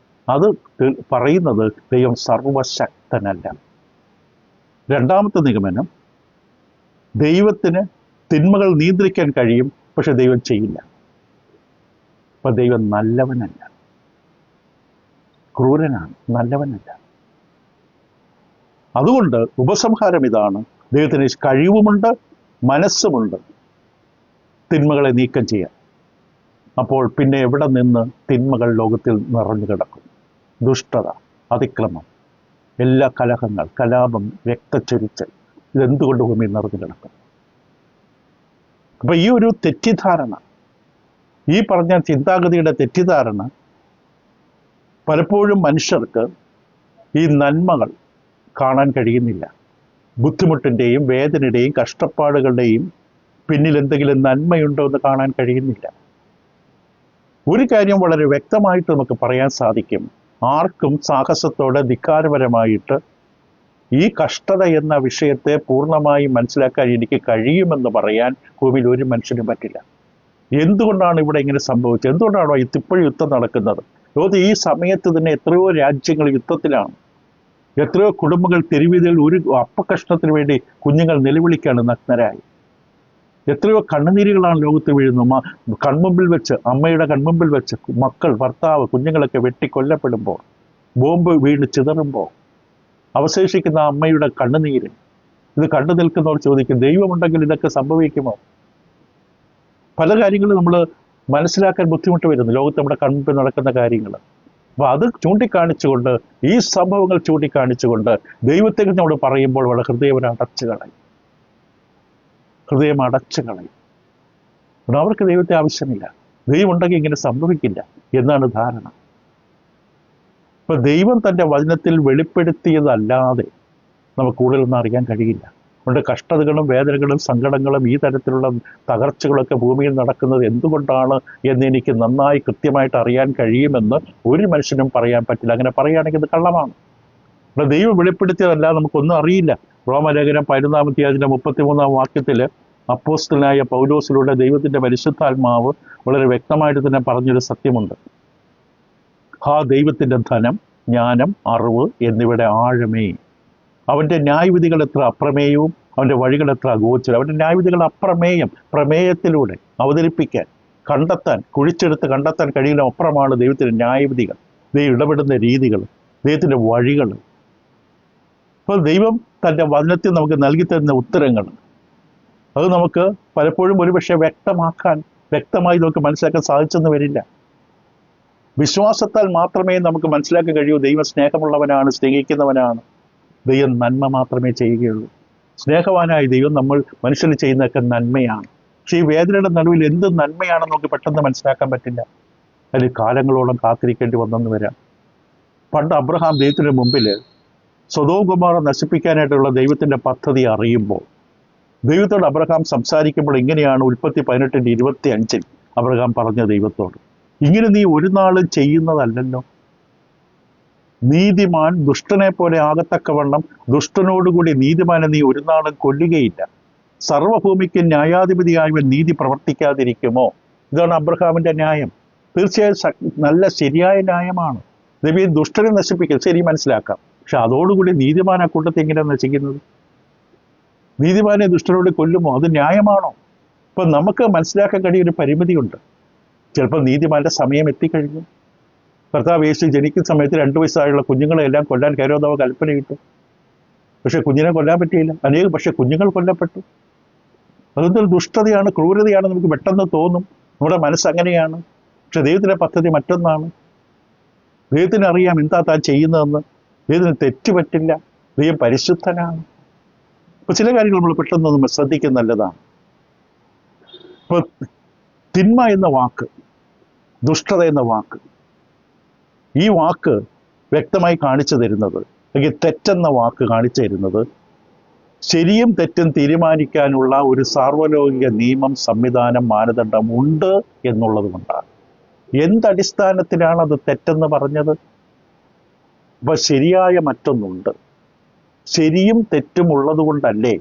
അത് പറയുന്നത് ദൈവം സർവശക്തനല്ല. രണ്ടാമത്തെ നിഗമനം, ദൈവത്തിന് തിന്മകൾ നിയന്ത്രിക്കാൻ കഴിയും, പക്ഷെ ദൈവം ചെയ്യില്ല. അപ്പൊ ദൈവം നല്ലവനല്ല, ക്രൂരനാണ്, നല്ലവനല്ല. അതുകൊണ്ട് ഉപസംഹാരം ഇതാണ്: ദൈവത്തിന് കഴിവുമുണ്ട്, മനസ്സുമുണ്ട് തിന്മകളെ നീക്കം ചെയ്യാൻ. അപ്പോൾ പിന്നെ എവിടെ നിന്ന് തിന്മകൾ ലോകത്തിൽ നിറഞ്ഞു കിടക്കും? ദുഷ്ടത, അതിക്രമം, എല്ലാ കലഹങ്ങൾ, കലാപം, രക്തച്ചൊരിച്ചൽ, ഇതെന്തുകൊണ്ട് ഭൂമിയിൽ നിറഞ്ഞു കിടക്കും? അപ്പൊ ഈ ഒരു തെറ്റിദ്ധാരണ, ഈ പറഞ്ഞ ചിന്താഗതിയുടെ തെറ്റിദ്ധാരണ പലപ്പോഴും മനുഷ്യർക്ക് ഈ നന്മകൾ കാണാൻ കഴിയുന്നില്ല. ബുദ്ധിമുട്ടിൻ്റെയും വേദനയുടെയും കഷ്ടപ്പാടുകളുടെയും പിന്നിൽ എന്തെങ്കിലും നന്മയുണ്ടോ എന്ന് കാണാൻ കഴിയുന്നില്ല. ഒരു കാര്യം വളരെ വ്യക്തമായിട്ട് നമുക്ക് പറയാൻ സാധിക്കും: ആർക്കും സാഹസത്തോടെ ധിക്കാരപരമായിട്ട് ഈ കഷ്ടത എന്ന വിഷയത്തെ പൂർണ്ണമായും മനസ്സിലാക്കാൻ എനിക്ക് കഴിയുമെന്ന് പറയാൻ ഭൂമിയിൽ ഒരു മനുഷ്യനും പറ്റില്ല. എന്തുകൊണ്ടാണ് ഇവിടെ ഇങ്ങനെ സംഭവിച്ചത്? എന്തുകൊണ്ടാണോ ഇപ്പോഴും യുദ്ധം നടക്കുന്നത്? ലോകത്ത് ഈ സമയത്ത് തന്നെ എത്രയോ രാജ്യങ്ങൾ യുദ്ധത്തിലാണ്. എത്രയോ കുടുംബങ്ങൾ തെരുവീതിയിൽ ഒരു അപ്പക്കഷ്ണത്തിന് വേണ്ടി കുഞ്ഞുങ്ങൾ നിലവിളിക്കാണ് നഗ്നരായി. എത്രയോ കണ്ണുനീരുകളാണ് ലോകത്ത് വീഴുന്നത്. കൺമുമ്പിൽ വെച്ച്, അമ്മയുടെ കൺമുമ്പിൽ വെച്ച് മക്കൾ, ഭർത്താവ്, കുഞ്ഞുങ്ങളൊക്കെ വെട്ടിക്കൊല്ലപ്പെടുമ്പോൾ, ബോംബ് വീണ് ചിതറുമ്പോൾ അവശേഷിക്കുന്ന അമ്മയുടെ കണ്ണുനീര്. ഇത് കണ്ടു നിൽക്കുന്നവർ ചോദിക്കും, ദൈവമുണ്ടെങ്കിൽ ഇതൊക്കെ സംഭവിക്കുമോ? പല കാര്യങ്ങളും നമ്മൾ മനസ്സിലാക്കാൻ ബുദ്ധിമുട്ട് വരുന്നു, ലോകത്ത് നമ്മുടെ കൺമുമ്പിൽ നടക്കുന്ന കാര്യങ്ങൾ. അപ്പൊ അത് ചൂണ്ടിക്കാണിച്ചുകൊണ്ട്, ഈ സംഭവങ്ങൾ ചൂണ്ടിക്കാണിച്ചുകൊണ്ട് ദൈവത്തെ നമ്മൾ പറയുമ്പോൾ വളരെ ഹൃദയം അടച്ചു കളയും. അവർക്ക് ദൈവത്തെ ആവശ്യമില്ല. ദൈവം ഉണ്ടെങ്കിൽ ഇങ്ങനെ സംഭവിക്കില്ല എന്നാണ് ധാരണ. ഇപ്പൊ ദൈവം തൻ്റെ വചനത്തിൽ വെളിപ്പെടുത്തിയതല്ലാതെ നമുക്ക് കൂടുതലൊന്നും അറിയാൻ കഴിയില്ല. അതുകൊണ്ട് കഷ്ടതകളും വേദനകളും സങ്കടങ്ങളും ഈ തരത്തിലുള്ള തകർച്ചകളൊക്കെ ഭൂമിയിൽ നടക്കുന്നത് എന്തുകൊണ്ടാണ് എന്ന് എനിക്ക് നന്നായി കൃത്യമായിട്ട് അറിയാൻ കഴിയുമെന്ന് ഒരു മനുഷ്യനും പറയാൻ പറ്റില്ല. അങ്ങനെ പറയുകയാണെങ്കിൽ ഇത് കള്ളമാണ്. ഇവിടെ ദൈവം വെളിപ്പെടുത്തിയതല്ലാതെ നമുക്കൊന്നും അറിയില്ല. റോമലേഖനം 11-ാം അധ്യായത്തിന്റെ 33-ാം വാക്യത്തിൽ അപ്പോസ്തലനായ പൗലോസിലൂടെ ദൈവത്തിന്റെ പരിശുദ്ധാത്മാവ് വളരെ വ്യക്തമായിട്ട് തന്നെ പറഞ്ഞൊരു സത്യമുണ്ട്: ദൈവത്തിന്റെ ധനം, ജ്ഞാനം, അറിവ് എന്നിവയുടെ ആഴമേ, അവന്റെ ന്യായവിധികൾ എത്ര അപ്രമേയവും അവന്റെ വഴികൾ എത്ര അഗോചരം. അവന്റെ ന്യായവിധികൾ അപ്രമേയം, പ്രമേയത്തിലൂടെ അവതരിപ്പിക്കാൻ, കണ്ടെത്താൻ, കുഴിച്ചെടുത്ത് കണ്ടെത്താൻ കഴിയുന്ന അപ്പുറമാണ് ദൈവത്തിന്റെ ന്യായവിധികൾ, ദൈവം ഇടപെടുന്ന രീതികൾ, ദൈവത്തിന്റെ വഴികൾ. അപ്പോൾ ദൈവം തൻ്റെ വചനത്തിൽ നമുക്ക് നൽകി തരുന്ന ഉത്തരങ്ങൾ അത് നമുക്ക് പലപ്പോഴും ഒരുപക്ഷെ വ്യക്തമായി നമുക്ക് മനസ്സിലാക്കാൻ സാധിച്ചെന്ന് വരില്ല. വിശ്വാസത്താൽ മാത്രമേ നമുക്ക് മനസ്സിലാക്കാൻ കഴിയൂ ദൈവം സ്നേഹമുള്ളവനാണ്, സ്നേഹിക്കുന്നവനാണ്. ദൈവം നന്മ മാത്രമേ ചെയ്യുകയുള്ളൂ. സ്നേഹവാനായ ദൈവം നമ്മൾ മനുഷ്യന് ചെയ്യുന്നതൊക്കെ നന്മയാണ്. പക്ഷെ ഈ വേദനയുടെ നടുവിൽ എന്ത് നന്മയാണെന്ന് നമുക്ക് പെട്ടെന്ന് മനസ്സിലാക്കാൻ പറ്റില്ല. അല്ലെങ്കിൽ കാലങ്ങളോളം കാത്തിരിക്കേണ്ടി വന്നെന്ന് വരാം. പണ്ട് അബ്രഹാം ദൈവത്തിന് മുമ്പിൽ സൊദോം ഗൊമോറ നശിപ്പിക്കാനായിട്ടുള്ള ദൈവത്തിൻ്റെ പദ്ധതി അറിയുമ്പോൾ ദൈവത്തോട് അബ്രഹാം സംസാരിക്കുമ്പോൾ ഇങ്ങനെയാണ് ഉൽപ്പത്തി 18:25 അബ്രഹാം പറഞ്ഞ ദൈവത്തോട്, ഇങ്ങനെ നീ ഒരു നാളും ചെയ്യുന്നതല്ലല്ലോ. നീതിമാൻ ദുഷ്ടനെ പോലെ ആകത്തക്കവണ്ണം ദുഷ്ടനോടുകൂടി നീതിമാനെ നീ ഒരു നാളും കൊല്ലുകയില്ല. സർവഭൂമിക്ക് ന്യായാധിപതിയായവൻ നീതി പ്രവർത്തിക്കാതിരിക്കുമോ? ഇതാണ് അബ്രഹാമിൻ്റെ ന്യായം. തീർച്ചയായും നല്ല ശരിയായ ന്യായമാണ്. ദൈവം ദുഷ്ടനെ നശിപ്പിക്കും, ശരി, മനസ്സിലാക്കാം. പക്ഷെ അതോടുകൂടി നീതിമാൻ കൂട്ടത്തെ എങ്ങനെയാണ് നശിക്കുന്നത്? നീതിമാനെ ദുഷ്ടനോട് കൊല്ലുമോ? അത് ന്യായമാണോ? ഇപ്പം നമുക്ക് മനസ്സിലാക്കാൻ കഴിയ ഒരു പരിമിതിയുണ്ട്. ചിലപ്പോൾ നീതിമാന്റെ സമയം എത്തിക്കഴിഞ്ഞു. കർത്താവ് യേശു ജനിക്കുന്ന സമയത്ത് 2 വയസ്സായുള്ള കുഞ്ഞുങ്ങളെ എല്ലാം കൊല്ലാൻ ഹെരോദാവ് കൽപ്പനയിട്ടു. പക്ഷെ കുഞ്ഞിനെ കൊല്ലാൻ പറ്റിയില്ല. പക്ഷെ കുഞ്ഞുങ്ങൾ കൊല്ലപ്പെട്ടു. അതൊരു ദുഷ്ടതയാണ്, ക്രൂരതയാണ്. നമുക്ക് പെട്ടെന്ന് തോന്നും, നമ്മുടെ മനസ്സങ്ങനെയാണ്. പക്ഷെ ദൈവത്തിൻ്റെ പദ്ധതി മറ്റൊന്നാണ്. ദൈവത്തിന് അറിയാം എന്താ താൻ ചെയ്യുന്നതെന്ന്. ദൈവത്തിന് തെറ്റുപറ്റില്ല. ദൈവം പരിശുദ്ധനാണ്. ഇപ്പൊ ചില കാര്യങ്ങൾ നമ്മൾ പെട്ടെന്ന് ശ്രദ്ധിക്കുന്നത് നല്ലതാണ്. ഇപ്പൊ തിന്മ എന്ന വാക്ക്, ദുഷ്ടത എന്ന വാക്ക്, ഈ വാക്ക് വ്യക്തമായി കാണിച്ചു തരുന്നത്, അല്ലെങ്കിൽ തെറ്റെന്ന വാക്ക് കാണിച്ചു തരുന്നത്, ശരിയും തെറ്റും തീരുമാനിക്കാനുള്ള ഒരു സാർവലൗകിക നിയമം, സംവിധാനം, മാനദണ്ഡം ഉണ്ട് എന്നുള്ളത് കൊണ്ടാണ്. എന്തടിസ്ഥാനത്തിലാണ് അത് തെറ്റെന്ന് പറഞ്ഞത്? അപ്പൊ ശരിയായ മറ്റൊന്നുണ്ട്. ശരിയും തെറ്റും ഉള്ളത് കൊണ്ടല്ലേ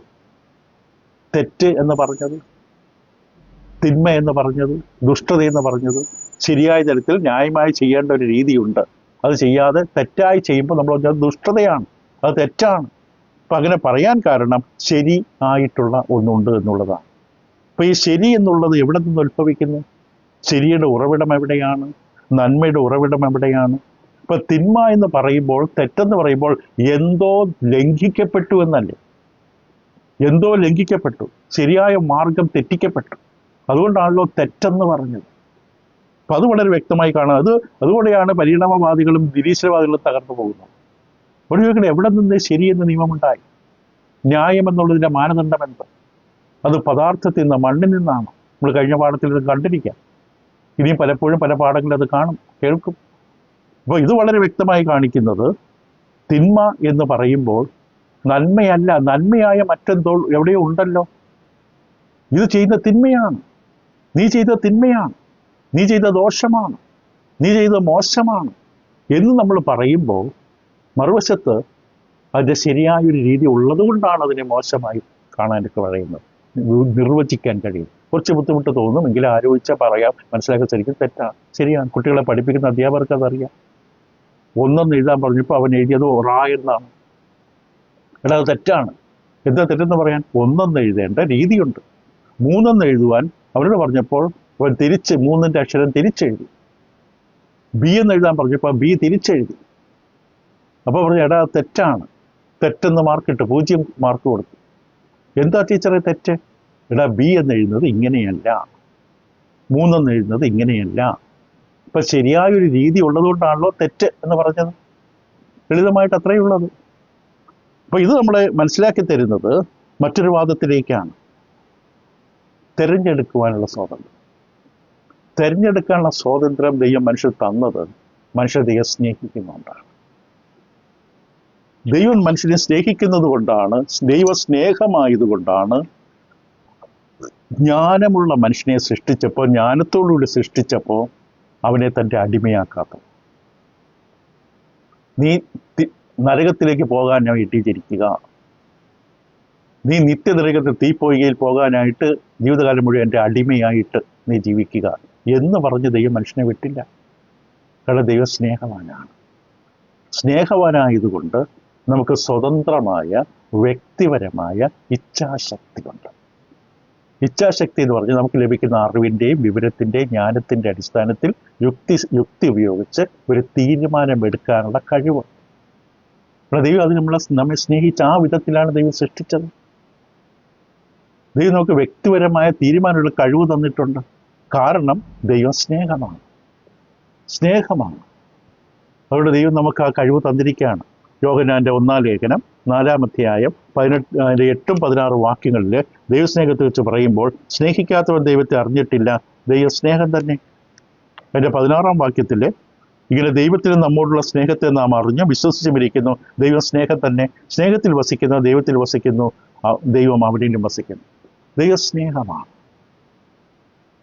തെറ്റ് എന്ന് പറഞ്ഞത്, തിന്മ എന്ന് പറഞ്ഞത്, ദുഷ്ടത എന്ന് പറഞ്ഞത്? ശരിയായ തരത്തിൽ ന്യായമായി ചെയ്യേണ്ട ഒരു രീതിയുണ്ട്. അത് ചെയ്യാതെ തെറ്റായി ചെയ്യുമ്പോൾ നമ്മൾ പറഞ്ഞത് ദുഷ്ടതയാണ്, അത് തെറ്റാണ്. അപ്പം അങ്ങനെ പറയാൻ കാരണം ശരി ആയിട്ടുള്ള ഒന്നുണ്ട് എന്നുള്ളതാണ്. അപ്പം ഈ ശരി എന്നുള്ളത് എവിടെ നിന്ന് ഉത്ഭവിക്കുന്നു? ശരിയുടെ ഉറവിടം എവിടെയാണ്? നന്മയുടെ ഉറവിടം എവിടെയാണ്? ഇപ്പം തിന്മ എന്ന് പറയുമ്പോൾ, തെറ്റെന്ന് പറയുമ്പോൾ എന്തോ ലംഘിക്കപ്പെട്ടു എന്നല്ലേ? എന്തോ ലംഘിക്കപ്പെട്ടു, ശരിയായ മാർഗം തെറ്റിക്കപ്പെട്ടു. അതുകൊണ്ടാണല്ലോ തെറ്റെന്ന് പറഞ്ഞത്. അപ്പം അത് വളരെ വ്യക്തമായി കാണാം. അതുകൂടെയാണ് പരിണാമവാദികളും നിരീശ്വരവാദികളും തകർന്നു പോകുന്നത്. ഒരു ചോദിക്കട്ടെ, എവിടെ നിന്ന് ശരിയെന്ന് നിയമമുണ്ടായി? ന്യായം എന്നുള്ളതിൻ്റെ മാനദണ്ഡം എന്ത്? അത് പദാർത്ഥത്തിൽ നിന്ന്, മണ്ണിൽ നിന്നാണ്. നമ്മൾ കഴിഞ്ഞ പാഠത്തിൽ ഇത് കണ്ടിരിക്കാം. ഇനിയും പലപ്പോഴും പല പാഠങ്ങളിൽ അത് കാണും, കേൾക്കും. അപ്പോൾ ഇത് വളരെ വ്യക്തമായി കാണിക്കുന്നത്, തിന്മ എന്ന് പറയുമ്പോൾ നന്മയല്ല, നന്മയായ മറ്റെന്തോ എവിടെയോ ഉണ്ടല്ലോ. ഇത് ചെയ്യുന്ന തിന്മയാണ്, നീ ചെയ്ത തിന്മയാണ്, നീ ചെയ്ത ദോഷമാണ്, നീ ചെയ്ത മോശമാണ് എന്ന് നമ്മൾ പറയുമ്പോൾ, മറുവശത്ത് അതിൻ്റെ ശരിയായൊരു രീതി ഉള്ളത് കൊണ്ടാണ് അതിനെ മോശമായി കാണാനൊക്കെ പറയുന്നത്, നിർവചിക്കാൻ കഴിയും. കുറച്ച് ബുദ്ധിമുട്ട് തോന്നും, എങ്കിലും ആലോചിച്ചാൽ പറയാം, മനസ്സിലാക്കാൻ ശരിക്കും തെറ്റാണ്. ശരിയാണ്, കുട്ടികളെ പഠിപ്പിക്കുന്ന അധ്യാപകർക്ക് അതറിയാം. ഒന്നെന്ന് എഴുതാൻ പറഞ്ഞപ്പോൾ അവൻ എഴുതിയത് ഒറ എന്നാണ്. എടാ, അത് തെറ്റാണ്. എന്താ തെറ്റെന്ന് പറയാൻ? ഒന്നെന്ന് എഴുതേണ്ട രീതിയുണ്ട്. 3 എഴുതുവാൻ അവരോട് പറഞ്ഞപ്പോൾ അവൻ 3ന്റെ അക്ഷരം തിരിച്ചെഴുതി. ബി എന്ന് എഴുതാൻ പറഞ്ഞപ്പോൾ ബി തിരിച്ചെഴുതി. അപ്പോൾ പറഞ്ഞു, എടാ തെറ്റാണ്, തെറ്റെന്ന് മാർക്കിട്ട് 0 മാർക്ക് കൊടുത്തു. എന്താ ടീച്ചറെ തെറ്റ്? എടാ, ബി എന്ന് എഴുതുന്നത് ഇങ്ങനെയല്ല, 3 എഴുതുന്നത് ഇങ്ങനെയല്ല. ഇപ്പം ശരിയായൊരു രീതി ഉള്ളതുകൊണ്ടാണല്ലോ തെറ്റ് എന്ന് പറഞ്ഞത്. ലളിതമായിട്ട് അത്രയേ ഉള്ളത്. അപ്പോൾ ഇത് നമ്മളെ മനസ്സിലാക്കി തരുന്നത് മറ്റൊരു വാദത്തിലേക്കാണ്. തിരഞ്ഞെടുക്കുവാനുള്ള സ്വാതന്ത്ര്യം. തിരഞ്ഞെടുക്കാനുള്ള സ്വാതന്ത്ര്യം ദൈവം മനുഷ്യർ തന്നത് മനുഷ്യർ ദൈവം സ്നേഹിക്കുന്നുകൊണ്ടാണ്. ദൈവം മനുഷ്യനെ സ്നേഹിക്കുന്നത് കൊണ്ടാണ്, ദൈവ സ്നേഹമായതുകൊണ്ടാണ് ജ്ഞാനമുള്ള മനുഷ്യനെ സൃഷ്ടിച്ചപ്പോൾ, ജ്ഞാനത്തോടുകൂടി സൃഷ്ടിച്ചപ്പോൾ അവനെ തൻ്റെ അടിമയാക്കാത്തത്. നീ നരകത്തിലേക്ക് പോകാനായിട്ട് ജനിക്കുക, നീ നിത്യനരകത്തിൽ തീപ്പൊയ്കയിൽ പോകാനായിട്ട് ജീവിതകാലം മുഴുവൻ എൻ്റെ അടിമയായിട്ട് നീ ജീവിക്കുക എന്ന് പറഞ്ഞ് ദൈവം മനുഷ്യനെ വിട്ടില്ല. കാരണം ദൈവം സ്നേഹവാനാണ്. സ്നേഹവാനായതുകൊണ്ട് നമുക്ക് സ്വതന്ത്രമായ വ്യക്തിപരമായ ഇച്ഛാശക്തിയുണ്ട്. ഇച്ഛാശക്തി എന്ന് പറഞ്ഞാൽ നമുക്ക് ലഭിക്കുന്ന അറിവിൻ്റെയും വിവരത്തിൻ്റെയും ജ്ഞാനത്തിൻ്റെ അടിസ്ഥാനത്തിൽ യുക്തി ഉപയോഗിച്ച് ഒരു തീരുമാനമെടുക്കാനുള്ള കഴിവ്. ദൈവം അത് നമ്മെ സ്നേഹിച്ച ആ വിധത്തിലാണ് ദൈവം സൃഷ്ടിച്ചത്. ദൈവം നമുക്ക് വ്യക്തിപരമായ തീരുമാനമുള്ള കഴിവ് തന്നിട്ടുണ്ട്. കാരണം ദൈവം സ്നേഹമാണ്. അതുകൊണ്ട് ദൈവം നമുക്ക് ആ കഴിവ് തന്നിരിക്കുകയാണ്. യോഹന്നാന്റെ 1-ാം ലേഖനം 4-ാം അധ്യായം 8-16 വാക്യങ്ങളിൽ ദൈവസ്നേഹത്തെ വെച്ച് പറയുമ്പോൾ, സ്നേഹിക്കാത്തവൻ ദൈവത്തെ അറിഞ്ഞിട്ടില്ല, ദൈവ സ്നേഹം തന്നെ. അതിൻ്റെ 16-ാം വാക്യത്തിൽ ഇങ്ങനെ ദൈവത്തിന് നമ്മോടുള്ള സ്നേഹത്തെ നാം അറിഞ്ഞു വിശ്വസിച്ചുമിരിക്കുന്നു. ദൈവം സ്നേഹം തന്നെ. സ്നേഹത്തിൽ വസിക്കുന്നു, ദൈവത്തിൽ വസിക്കുന്നു, ദൈവം അവിടെയും വസിക്കുന്നു. ദൈവ സ്നേഹമാണ്.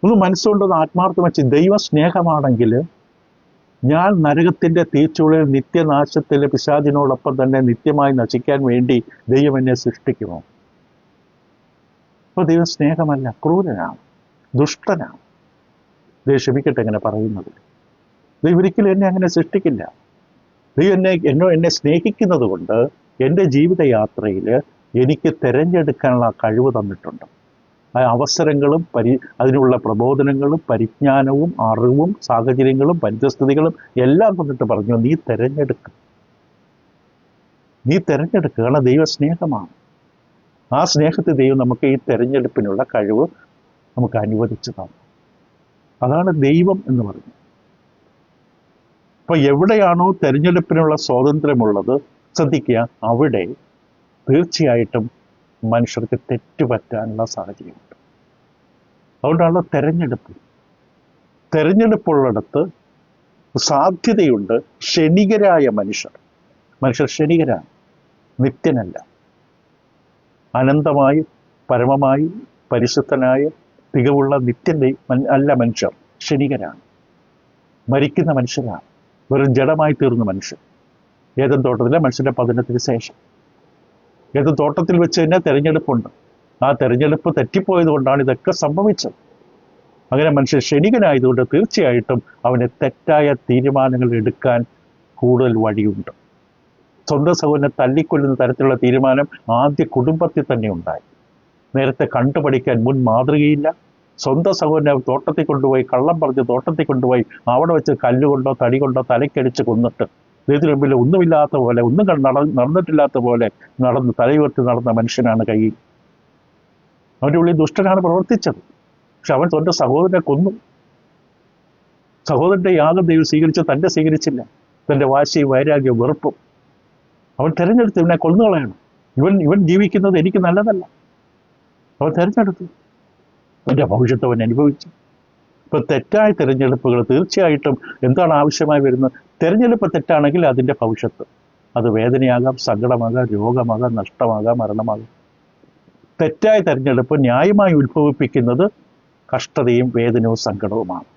ഒന്ന് മനസ്സുകൊണ്ടൊന്ന് ആത്മാർത്ഥം വെച്ച്, ദൈവ സ്നേഹമാണെങ്കിൽ ഞാൻ നരകത്തിൻ്റെ തീച്ചുളയിൽ നിത്യനാശത്തിലെ പിശാചിനോടൊപ്പം തന്നെ നിത്യമായി നശിക്കാൻ വേണ്ടി ദൈവം എന്നെ സൃഷ്ടിക്കുമോ? അപ്പോൾ ദൈവം സ്നേഹമല്ല, ക്രൂരനാണ്, ദുഷ്ടനാണ്. ദൈവം ക്ഷമിക്കട്ടെ എങ്ങനെ പറയുന്നത്. ദൈവം ഒരിക്കലും എന്നെ അങ്ങനെ സൃഷ്ടിക്കില്ല. ദൈവം എന്നെ സ്നേഹിക്കുന്നത് കൊണ്ട് എൻ്റെ ജീവിതയാത്രയിൽ എനിക്ക് തിരഞ്ഞെടുക്കാനുള്ള കഴിവ് തന്നിട്ടുണ്ട്. ആ അവസരങ്ങളും അതിനുള്ള പ്രബോധനങ്ങളും പരിജ്ഞാനവും അറിവും സാഹചര്യങ്ങളും പരിതസ്ഥിതികളും എല്ലാം തന്നിട്ട് പറഞ്ഞു, നീ തിരഞ്ഞെടുക്കുക. കാരണം ദൈവ സ്നേഹമാണ്. ആ സ്നേഹത്തിൽ ദൈവം നമുക്ക് ഈ തിരഞ്ഞെടുപ്പിനുള്ള കഴിവ് നമുക്ക് അനുവദിച്ചു തന്നു. അതാണ് ദൈവം എന്ന് പറയുന്നത്. അപ്പോൾ എവിടെയാണോ തിരഞ്ഞെടുപ്പിനുള്ള സ്വാതന്ത്ര്യമുള്ളത്, ശ്രദ്ധിക്കുക, അവിടെ തീർച്ചയായിട്ടും മനുഷ്യർക്ക് തെറ്റുപറ്റാനുള്ള സാഹചര്യമുണ്ട്. അതുകൊണ്ടാണ് തെരഞ്ഞെടുപ്പുള്ളിടത്ത് സാധ്യതയുണ്ട്. ക്ഷണികരായ മനുഷ്യർ ക്ഷണികരാണ്, നിത്യനല്ല. അനന്തമായി പരമമായി പരിശുദ്ധനായ തികവുള്ള നിത്യൻ്റെ അല്ല മനുഷ്യർ, ക്ഷണികരാണ്, മരിക്കുന്ന മനുഷ്യരാണ്, വെറും ജഡമായി തീർന്ന മനുഷ്യർ. ഏദൻ തോട്ടത്തിലെ മനുഷ്യൻ്റെ പതനത്തിന് ശേഷം ഏത് തോട്ടത്തിൽ വെച്ച് തന്നെ തിരഞ്ഞെടുപ്പുണ്ട്. ആ തിരഞ്ഞെടുപ്പ് തെറ്റിപ്പോയത് കൊണ്ടാണ് ഇതൊക്കെ സംഭവിച്ചത്. അങ്ങനെ മനുഷ്യൻ ക്ഷണികനായതുകൊണ്ട് തീർച്ചയായിട്ടും അവന് തെറ്റായ തീരുമാനങ്ങൾ എടുക്കാൻ കൂടുതൽ വഴിയുണ്ട്. സ്വന്തം സഹോദരനെ തല്ലിക്കൊല്ലുന്ന തരത്തിലുള്ള തീരുമാനം ആദ്യ കുടുംബത്തിൽ തന്നെ ഉണ്ടായി. നേരത്തെ കണ്ടുപഠിക്കാൻ മുൻ മാതൃകയില്ല. സ്വന്തം സഹോദരനെ തോട്ടത്തിൽ കൊണ്ടുപോയി, കള്ളം പറഞ്ഞ് തോട്ടത്തിൽ കൊണ്ടുപോയി അവിടെ വെച്ച് കല്ലുകൊണ്ടോ തടി കൊണ്ടോ തലയ്ക്കടിച്ച് കൊന്നിട്ട് ദൈവത്തിന് മുമ്പിൽ ഒന്നുമില്ലാത്ത പോലെ, ഒന്നും നടന്നിട്ടില്ലാത്ത പോലെ തലയുയർത്തി നടന്ന മനുഷ്യനാണ് കയ്യിൽ. അവൻ്റെ ഉള്ളിൽ ദുഷ്ടനാണ് പ്രവർത്തിച്ചത്. പക്ഷെ അവൻ സ്വന്തം സഹോദരനെ കൊന്നു. സഹോദരൻ്റെ യാഗം ദൈവം സ്വീകരിച്ചു, തൻ്റെ സ്വീകരിച്ചില്ല. തൻ്റെ വാശിയും വൈരാഗ്യവും വെറുപ്പും അവൻ തിരഞ്ഞെടുത്ത് ഇവനെ കൊന്നുകളയണം. ഇവൻ ജീവിക്കുന്നത് എനിക്ക് നല്ലതല്ല. അവൻ തിരഞ്ഞെടുത്തു, അവൻ്റെ ഭവിഷ്യത്ത് അവൻ അനുഭവിച്ചു. ഇപ്പം തെറ്റായ തിരഞ്ഞെടുപ്പുകൾ തീർച്ചയായിട്ടും എന്താണ് ആവശ്യമായി വരുന്നത്? തിരഞ്ഞെടുപ്പ് തെറ്റാണെങ്കിൽ അതിൻ്റെ ഭവിഷ്യത്ത് അത് വേദനയാകാം, സങ്കടമാകാം, രോഗമാകാം, നഷ്ടമാകാം, മരണമാകാം. തെറ്റായ തിരഞ്ഞെടുപ്പ് ന്യായമായി ഉത്ഭവിപ്പിക്കുന്നത് കഷ്ടതയും വേദനവും സങ്കടവുമാണ്.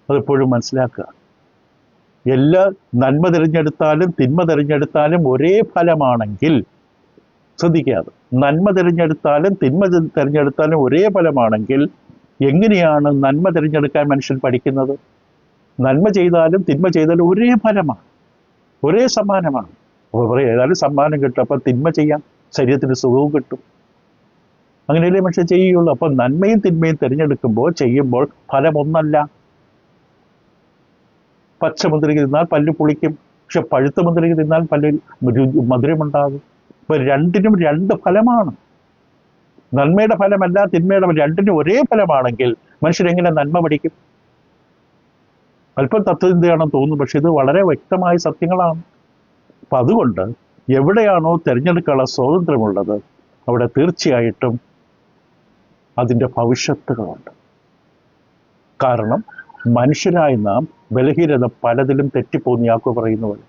അതെപ്പോഴും മനസ്സിലാക്കുക. എല്ലാ നന്മ തിരഞ്ഞെടുത്താലും തിന്മ തിരഞ്ഞെടുത്താലും ഒരേ ഫലമാണെങ്കിൽ, ശ്രദ്ധിക്കാതെ, നന്മ തിരഞ്ഞെടുത്താലും തിന്മ തിരഞ്ഞെടുത്താലും ഒരേ ഫലമാണെങ്കിൽ എങ്ങനെയാണ് നന്മ തിരഞ്ഞെടുക്കാൻ മനുഷ്യൻ പഠിക്കുന്നത്? നന്മ ചെയ്താലും തിന്മ ചെയ്താലും ഒരേ ഫലമാണ്, ഒരേ സമ്മാനമാണ്. അപ്പോൾ പറയും ഏതായാലും സമ്മാനം കിട്ടും, അപ്പം തിന്മ ചെയ്യാം, ശരീരത്തിന് സുഖവും കിട്ടും. അങ്ങനെയല്ലേ മനുഷ്യൻ ചെയ്യുകയുള്ളൂ. അപ്പം നന്മയും തിന്മയും ചെയ്യുമ്പോൾ ഫലം ഒന്നല്ല. പച്ച മുന്തിരിങ്ങ തിന്നാൽ പല്ല് പുളിക്കും, പക്ഷെ പഴുത്ത മുന്തിരിങ്ങ തിന്നാൽ പല്ലിൽ മധുരമുണ്ടാകും. ഇപ്പൊ രണ്ടിനും രണ്ട് ഫലമാണ്. നന്മയുടെ ഫലമല്ല തിന്മയുടെ ഫലം, രണ്ടിനും ഒരേ ഫലമാണെങ്കിൽ മനുഷ്യരെങ്ങനെ നന്മ പഠിക്കും? അല്പം തത്വചിന്തയാണെന്ന് തോന്നുന്നു, പക്ഷെ ഇത് വളരെ വ്യക്തമായ സത്യങ്ങളാണ്. അപ്പം അതുകൊണ്ട് എവിടെയാണോ തിരഞ്ഞെടുക്കാനുള്ള സ്വാതന്ത്ര്യമുള്ളത് അവിടെ തീർച്ചയായിട്ടും അതിൻ്റെ ഭവിഷ്യത്തുകളുണ്ട്. കാരണം മനുഷ്യരായി നാം ബലഹീനത പലതിലും തെറ്റിപ്പോകുന്നു. യാക്കോബ് പറയുന്ന പോലെ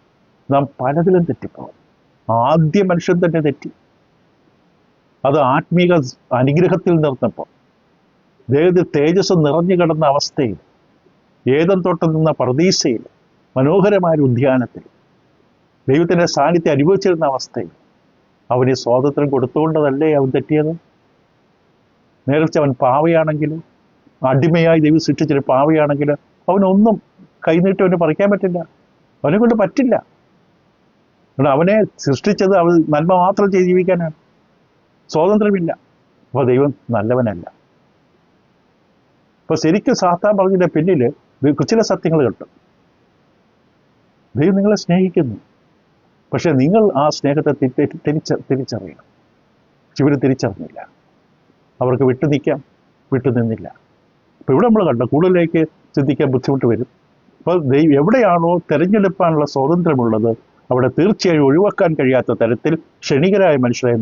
നാം പലതിലും തെറ്റിപ്പോകും. ആദ്യ മനുഷ്യൻ തന്നെ തെറ്റി. അത് ആത്മീക അനുഗ്രഹത്തിൽ നിർന്നപ്പോൾ ദേഹത്തിൽ തേജസ് നിറഞ്ഞു കിടന്ന അവസ്ഥയിൽ, ഏദൻ തോട്ടം നിന്ന പർദീസയിൽ, മനോഹരമായ ഉദ്യാനത്തിൽ ദൈവത്തിൻ്റെ സാന്നിധ്യം അനുഭവിച്ചിരുന്ന അവസ്ഥയിൽ അവന് സ്വാതന്ത്ര്യം കൊടുത്തുകൊണ്ടതല്ലേ അവൻ തെറ്റിയത്? നേരത്തെ അവൻ പാവയാണെങ്കിൽ, അടിമയായി ദൈവം സൃഷ്ടിച്ചൊരു പാവയാണെങ്കിൽ അവനൊന്നും കൈനീട്ടി അവന് പറിക്കാൻ പറ്റില്ല, അവനെ കൊണ്ട് പറ്റില്ല. അവനെ സൃഷ്ടിച്ചത് അവൻ നന്മ മാത്രം ചെയ്ത് ജീവിക്കാനാണ്, സ്വാതന്ത്ര്യമില്ല. അപ്പോൾ ദൈവം നല്ലവനല്ല. അപ്പോൾ ശരിക്കും സാത്താൻ പറഞ്ഞതിൻ്റെ പിന്നിൽ ചില സത്യങ്ങൾ കിട്ടും. ദൈവം നിങ്ങളെ സ്നേഹിക്കുന്നു, പക്ഷെ നിങ്ങൾ ആ സ്നേഹത്തെ തിരിച്ചറിയണം. ഇവർ തിരിച്ചറിഞ്ഞില്ല, അവർക്ക് വിട്ടുനിന്നില്ല. അപ്പോൾ ഇവിടെ നമ്മൾ കണ്ട കൂടുതലേക്ക് ചിന്തിക്കാൻ ബുദ്ധിമുട്ട് വരും. അപ്പോൾ എവിടെയാണോ തിരഞ്ഞെടുപ്പാനുള്ള സ്വാതന്ത്ര്യമുള്ളത് അവിടെ തീർച്ചയായും ഒഴിവാക്കാൻ കഴിയാത്ത തരത്തിൽ ക്ഷണികരായ മനുഷ്യരെ,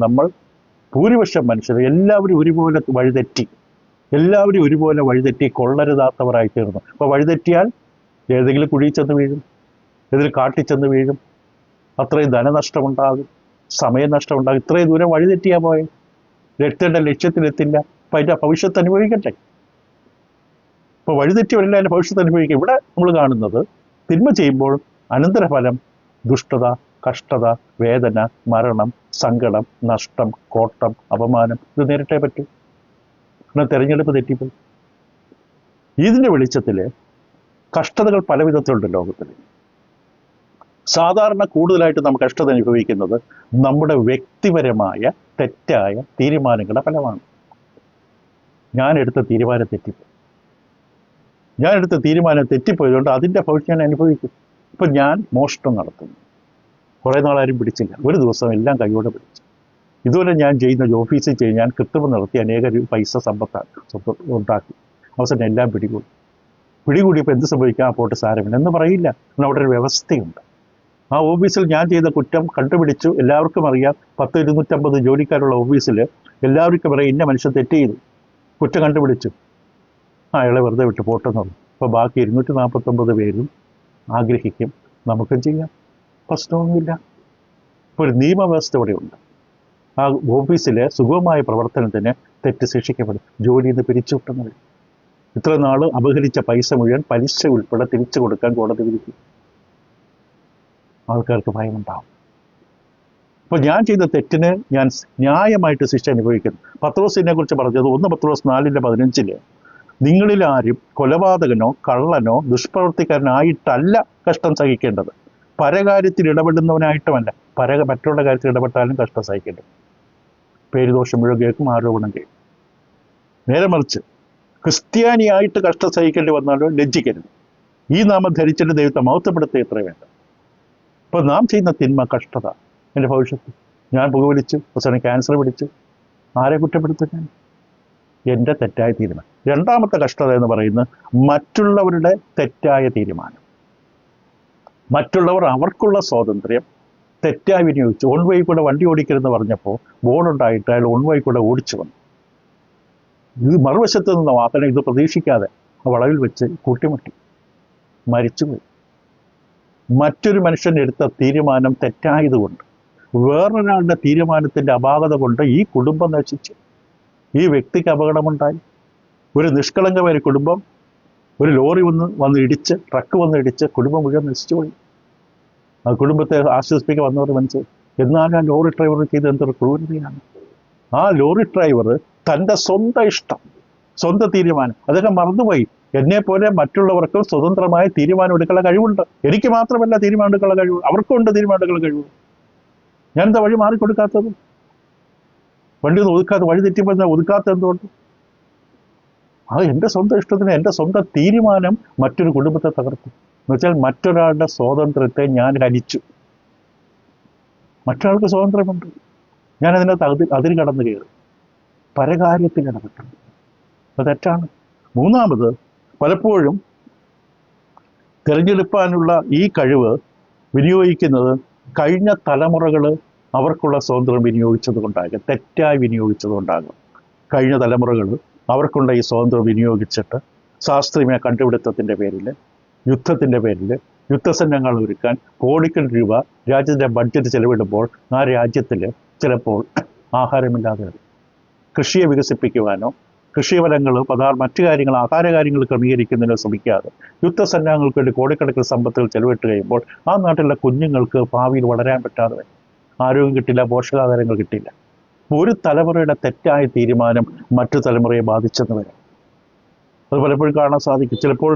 ഭൂരിപക്ഷം മനുഷ്യരെ എല്ലാവരും ഒരുപോലെ വഴിതെറ്റി. എല്ലാവരും ഒരുപോലെ വഴിതെറ്റി കൊള്ളരുതാത്തവരായി തീർന്നു. അപ്പോൾ വഴിതെറ്റിയാൽ ഏതെങ്കിലും കുഴിയിൽ ചെന്ന് വീഴും, ഏതെങ്കിലും കാട്ടിൽ ചെന്ന് വീഴും, അത്രയും ധനനഷ്ടമുണ്ടാകും, സമയനഷ്ടമുണ്ടാകും. ഇത്രയും ദൂരം വഴിതെറ്റിയാ പോയെ, എത്തേണ്ട ലക്ഷ്യത്തിലെത്തില്ല. അപ്പം അതിൻ്റെ ഭവിഷ്യത്ത് അനുഭവിക്കട്ടെ. ഇപ്പോൾ വഴിതെറ്റിയവരെല്ലാം അതിൻ്റെ ഭവിഷ്യത്ത് അനുഭവിക്കുക. ഇവിടെ നമ്മൾ കാണുന്നത് തിന്മ ചെയ്യുമ്പോൾ അനന്തരഫലം ദുഷ്ടത, കഷ്ടത, വേദന, മരണം, സങ്കടം, നഷ്ടം, കോട്ടം, അപമാനം, ഇത് നേരിട്ടേ പറ്റൂ. കാരണം തെരഞ്ഞെടുപ്പ് തെറ്റിപ്പോയി. ഇതിൻ്റെ വെളിച്ചത്തിൽ കഷ്ടതകൾ പല വിധത്തിലുണ്ട് ലോകത്തിൽ. സാധാരണ കൂടുതലായിട്ട് നമ്മൾ കഷ്ടത അനുഭവിക്കുന്നത് നമ്മുടെ വ്യക്തിപരമായ തെറ്റായ തീരുമാനങ്ങളുടെ ഫലമാണ്. ഞാനെടുത്ത തീരുമാനം തെറ്റിപ്പോയതുകൊണ്ട് അതിൻ്റെ ഭവിഷ്യം ഞാൻ അനുഭവിക്കും. ഇപ്പം ഞാൻ മോഷണം നടത്തുന്നു, കുറേ നാളാരും പിടിച്ചില്ല, ഒരു ദിവസം എല്ലാം കൈയോടെ പിടിച്ചു. ഇതുവരെ ഞാൻ ചെയ്യുന്ന ഓഫീസിൽ ഞാൻ കൃത്രിമം നടത്തി അനേക പൈസ ഉണ്ടാക്കി. അവസാനം എല്ലാം പിടികൂടിയപ്പോൾ എന്ത് സംഭവിക്കാം? പോട്ട് സാരമില്ല എന്ന് പറയില്ല. അവിടെ ഒരു വ്യവസ്ഥയുണ്ട്. ആ ഓഫീസിൽ ഞാൻ ചെയ്ത കുറ്റം കണ്ടുപിടിച്ചു, എല്ലാവർക്കും അറിയാം. 250 ജോലിക്കാരുള്ള ഓഫീസിൽ എല്ലാവർക്കും പറയാം ഇന്ന മനുഷ്യൻ തെറ്റ് ചെയ്തു, കുറ്റം കണ്ടുപിടിച്ചു, അയാളെ വെറുതെ വിട്ട് പോട്ടെന്ന് പറഞ്ഞു. അപ്പോൾ ബാക്കി 249 പേരും ആഗ്രഹിക്കും നമുക്കും ചെയ്യാം, പ്രശ്നമൊന്നുമില്ല. ഇപ്പോൾ ഒരു നിയമവ്യവസ്ഥ ഇവിടെയുണ്ട്. ആ ഓഫീസിലെ സുഗമമായ പ്രവർത്തനത്തിന് തെറ്റ് ശിക്ഷിക്കപ്പെടും. ജോലിയിൽ നിന്ന് പിരിച്ചുവിട്ടുന്നത്. ഇത്ര നാൾ അപഹരിച്ച പൈസ മുഴുവൻ പലിശ ഉൾപ്പെടെ തിരിച്ചു കൊടുക്കാൻ കോടതി വിധിക്കും. ആൾക്കാർക്ക് ഭയമുണ്ടാവും. അപ്പോൾ ഞാൻ ചെയ്ത തെറ്റിന് ഞാൻ ന്യായമായിട്ട് ശിക്ഷ അനുഭവിക്കുന്നു. പത്രോസിനെ കുറിച്ച് പറഞ്ഞത് 1 പത്രോസ് 4:15 നിങ്ങളിൽ ആരും കൊലപാതകനോ കള്ളനോ ദുഷ്പ്രവർത്തിക്കാരനായിട്ടല്ല കഷ്ടം സഹിക്കേണ്ടത്, പരകാര്യത്തിൽ ഇടപെടുന്നവനായിട്ടുമല്ല. മറ്റുള്ള കാര്യത്തിൽ ഇടപെട്ടാലും കഷ്ടം സഹിക്കേണ്ടത്. പേരുദോഷം മുഴുവൻ കേൾക്കും, ആരോപണം കേൾക്കും. നേരെ മറിച്ച് ക്രിസ്ത്യാനിയായിട്ട് കഷ്ടം സഹിക്കേണ്ടി വന്നാലോ ലജ്ജിക്കരുത്. ഈ നാമം ധരിച്ചിട്ട് ദൈവത്തെ മഹത്വപ്പെടുത്തുക എത്ര വേണ്ട. ഇപ്പോൾ നാം ചെയ്യുന്ന തിന്മ കഷ്ടത, എൻ്റെ ഭവിഷ്യത്ത്. ഞാൻ പുകവലിച്ചു, അവസാനം ക്യാൻസർ പിടിച്ചു, ആരെ കുറ്റപ്പെടുത്തും ഞാൻ? എൻ്റെ തെറ്റായ തീരുമാനം. രണ്ടാമത്തെ കഷ്ടത എന്ന് പറയുന്നത് മറ്റുള്ളവരുടെ തെറ്റായ തീരുമാനം. മറ്റുള്ളവർ അവർക്കുള്ള സ്വാതന്ത്ര്യം തെറ്റായി വിനിയോഗിച്ചു. ഓൺ വഴി കൂടെ വണ്ടി ഓടിക്കരുതെന്ന് പറഞ്ഞപ്പോൾ ബോർഡുണ്ടായിട്ട് അയാൾ ഓൺ വഴി കൂടെ ഓടിച്ചു വന്നു. ഇത് മറുവശത്ത് നിന്ന വാഹനം ഇത് പ്രതീക്ഷിക്കാതെ ആ വളവിൽ വെച്ച് കൂട്ടിമുട്ടി മരിച്ചുപോയി. മറ്റൊരു മനുഷ്യൻ എടുത്ത തീരുമാനം തെറ്റായതുകൊണ്ട്, വേറൊരാളുടെ തീരുമാനത്തിൻ്റെ അപാകത കൊണ്ട് ഈ കുടുംബം നശിച്ചു, ഈ വ്യക്തിക്ക് അപകടമുണ്ടായി. ഒരു നിഷ്കളങ്കമായ കുടുംബം, ഒരു ലോറി വന്ന് ഇടിച്ച്, ട്രക്ക് വന്ന് ഇടിച്ച് കുടുംബം മുഴുവൻ നശിച്ചുപോയി. ആ കുടുംബത്തെ ആശ്വസിപ്പിക്കാൻ വന്നവർ മനസ്സിൽ. എന്നാൽ ആ ലോറി ഡ്രൈവർ ചെയ്ത് എന്തൊരു ക്രൂരതയാണ്. ആ ലോറി ഡ്രൈവർ തൻ്റെ സ്വന്തം ഇഷ്ടം, സ്വന്തം തീരുമാനം, അദ്ദേഹം മറന്നുപോയി. എന്നെപ്പോലെ മറ്റുള്ളവർക്കും സ്വതന്ത്രമായ തീരുമാനം എടുക്കാനുള്ള കഴിവുണ്ട്. എനിക്ക് മാത്രമല്ല തീരുമാനം എടുക്കാനുള്ള കഴിവ്, അവർക്കുണ്ട് തീരുമാനം എടുക്കാനുള്ള കഴിവ്. ഞാൻ എന്താ വഴി മാറിക്കൊടുക്കാത്തത്? വണ്ടി ഒന്ന് ഒതുക്കാത്ത, വഴി തെറ്റിപ്പോൾ ഒതുക്കാത്ത എന്തുകൊണ്ട്? അത് എൻ്റെ സ്വന്തം ഇഷ്ടത്തിന്, എൻ്റെ സ്വന്തം തീരുമാനം മറ്റൊരു കുടുംബത്തെ തകർത്തു. എന്നുവെച്ചാൽ മറ്റൊരാളുടെ സ്വാതന്ത്ര്യത്തെ ഞാൻ ഹനിച്ചു. മറ്റൊരാൾക്ക് സ്വാതന്ത്ര്യമുണ്ട്, ഞാനതിനകത്ത് അതിന് കടന്നു കയറി പരകാര്യത്തിൽ ഇടപെട്ടു. അത് തെറ്റാണ്. മൂന്നാമത്, പലപ്പോഴും തിരഞ്ഞെടുപ്പാനുള്ള ഈ കഴിവ് വിനിയോഗിക്കുന്നത് കഴിഞ്ഞ തലമുറകൾ അവർക്കുള്ള സ്വാതന്ത്ര്യം വിനിയോഗിച്ചത് കൊണ്ടാകും, തെറ്റായി വിനിയോഗിച്ചത് കൊണ്ടാകും. കഴിഞ്ഞ തലമുറകൾ അവർക്കുള്ള ഈ സ്വാതന്ത്ര്യം വിനിയോഗിച്ചിട്ട് ശാസ്ത്രീയ കണ്ടുപിടുത്തത്തിൻ്റെ പേരിൽ, യുദ്ധത്തിൻ്റെ പേരിൽ യുദ്ധസന്നാഹങ്ങൾ ഒരുക്കാൻ കോടിക്കണക്കിന് രൂപ രാജ്യത്തിൻ്റെ ബഡ്ജറ്റ് ചെലവിടുമ്പോൾ ആ രാജ്യത്തിൽ ചിലപ്പോൾ ആഹാരമില്ലാതെ വരും. കൃഷിയെ വികസിപ്പിക്കുവാനോ കൃഷിഫലങ്ങളോ മറ്റു കാര്യങ്ങൾ, ആഹാരകാര്യങ്ങൾ ക്രമീകരിക്കുന്നതിനോ ശ്രമിക്കാതെ യുദ്ധസന്നാഹങ്ങൾക്ക് വേണ്ടി കോടിക്കണക്കിന് സമ്പത്തുകൾ ചെലവിട്ട് കഴിയുമ്പോൾ ആ നാട്ടിലെ കുഞ്ഞുങ്ങൾക്ക് ഭാവിയിൽ വളരാൻ പറ്റാതെ വരും. ആരോഗ്യം കിട്ടില്ല, പോഷകാഹാരങ്ങൾ കിട്ടില്ല. ഒരു തലമുറയുടെ തെറ്റായ തീരുമാനം മറ്റു തലമുറയെ ബാധിച്ചെന്ന് വരും. അത് പലപ്പോഴും കാണാൻ സാധിക്കും. ചിലപ്പോൾ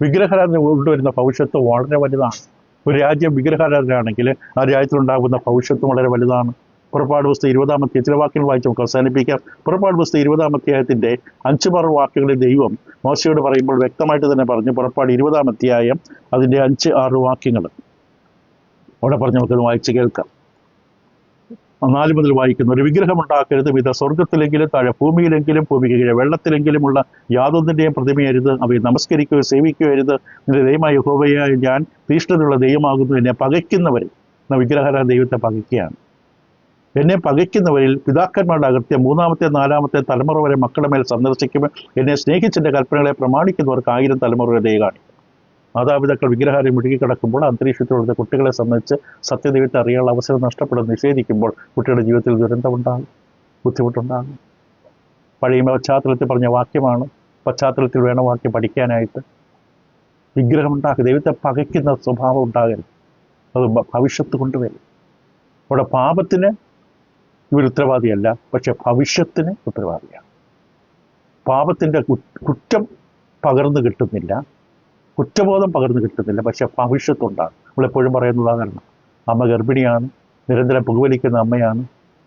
വിഗ്രഹാരാധന കൊണ്ടുവരുന്ന ഭവിഷ്യത്ത് വളരെ വലുതാണ്. ഒരു രാജ്യം വിഗ്രഹാരാധനയാണെങ്കിൽ ആ രാജ്യത്തിലുണ്ടാകുന്ന ഭവിഷ്യത്തും വളരെ വലുതാണ്. പുറപ്പാട് പുസ്തകം 20-ാം അധ്യായം, ചില വാക്യങ്ങൾ വായിച്ച് നമുക്ക് അവസാനിപ്പിക്കാം. പുറപ്പാട് പുസ്തകം 20-ാം അധ്യായത്തിൻ്റെ 5-6 വാക്യങ്ങളിൽ ദൈവം മോശയോട് പറയുമ്പോൾ വ്യക്തമായിട്ട് തന്നെ പറഞ്ഞു. പുറപ്പാട് 20-ാം അധ്യായം അതിൻ്റെ 5-6 വാക്യങ്ങൾ അവിടെ പറഞ്ഞ് നമുക്കത് വായിച്ച് കേൾക്കാം. 4 മുതൽ വായിക്കുന്നു. ഒരു വിഗ്രഹം ഉണ്ടാക്കരുത്, ഇത് സ്വർഗത്തിലെങ്കിലും താഴെ ഭൂമിയിലെങ്കിലും ഭൂമിക്ക് കീഴെ വെള്ളത്തിലെങ്കിലുമുള്ള യാതൊന്നിൻ്റെയും പ്രതിമയരുത്, അവയെ നമസ്കരിക്കുകയോ സേവിക്കുകയോ അരുത്. നിന്റെ ദൈവമായ യഹോവയായ ഞാൻ തീഷ്ണതയുള്ള ദൈവമാകുന്നു. എന്നെ പകയ്ക്കുന്നവരെ വിഗ്രഹാരാധന ദൈവത്തെ പകയ്ക്കുകയാണ്. എന്നെ പകയ്ക്കുന്നവരിൽ പിതാക്കന്മാരുടെ അകൃത്യം 3-ാമത്തെ 4-ാമത്തെ തലമുറ വരെ മക്കളുടെ മേൽ സന്ദർശിക്കുമ്പോൾ എന്നെ സ്നേഹിച്ചെൻ്റെ കൽപ്പനകളെ പ്രമാണിക്കുന്നവർക്ക് 1000 തലമുറ വരെ കാണും. മാതാപിതാക്കൾ വിഗ്രഹാരം മുഴുകിക്കിടക്കുമ്പോൾ അന്തരീക്ഷത്തിലുള്ള കുട്ടികളെ സംബന്ധിച്ച് സത്യദൈവത്തെ അറിയാനുള്ള അവസരം നഷ്ടപ്പെടുന്ന നിഷേധിക്കുമ്പോൾ കുട്ടികളുടെ ജീവിതത്തിൽ ദുരന്തമുണ്ടാകും, ബുദ്ധിമുട്ടുണ്ടാകും. പഴയ പശ്ചാത്തലത്തിൽ പറഞ്ഞ വാക്യമാണ്. പശ്ചാത്തലത്തിൽ വേണം വാക്യം പഠിക്കാനായിട്ട്. വിഗ്രഹമുണ്ടാക്കുക, ദൈവത്തെ പകയ്ക്കുന്ന സ്വഭാവം ഉണ്ടാകരുത്. അത് ഭവിഷ്യത്ത് കൊണ്ടുവരും. അവിടെ പാപത്തിന് ഇവർ ഉത്തരവാദിയല്ല, പക്ഷെ ഭവിഷ്യത്തിന് ഉത്തരവാദിയാണ്. പാപത്തിൻ്റെ കുറ്റം പകർന്നു കിട്ടുന്നില്ല, കുറ്റബോധം പകർന്നു കിട്ടുന്നില്ല, പക്ഷെ ഭവിഷ്യത്തുണ്ടാകും. നമ്മളെപ്പോഴും പറയുന്ന ഉദാഹരണം, അമ്മ ഗർഭിണിയാണ്, നിരന്തരം പുകവലിക്കുന്ന അമ്മയാണ്.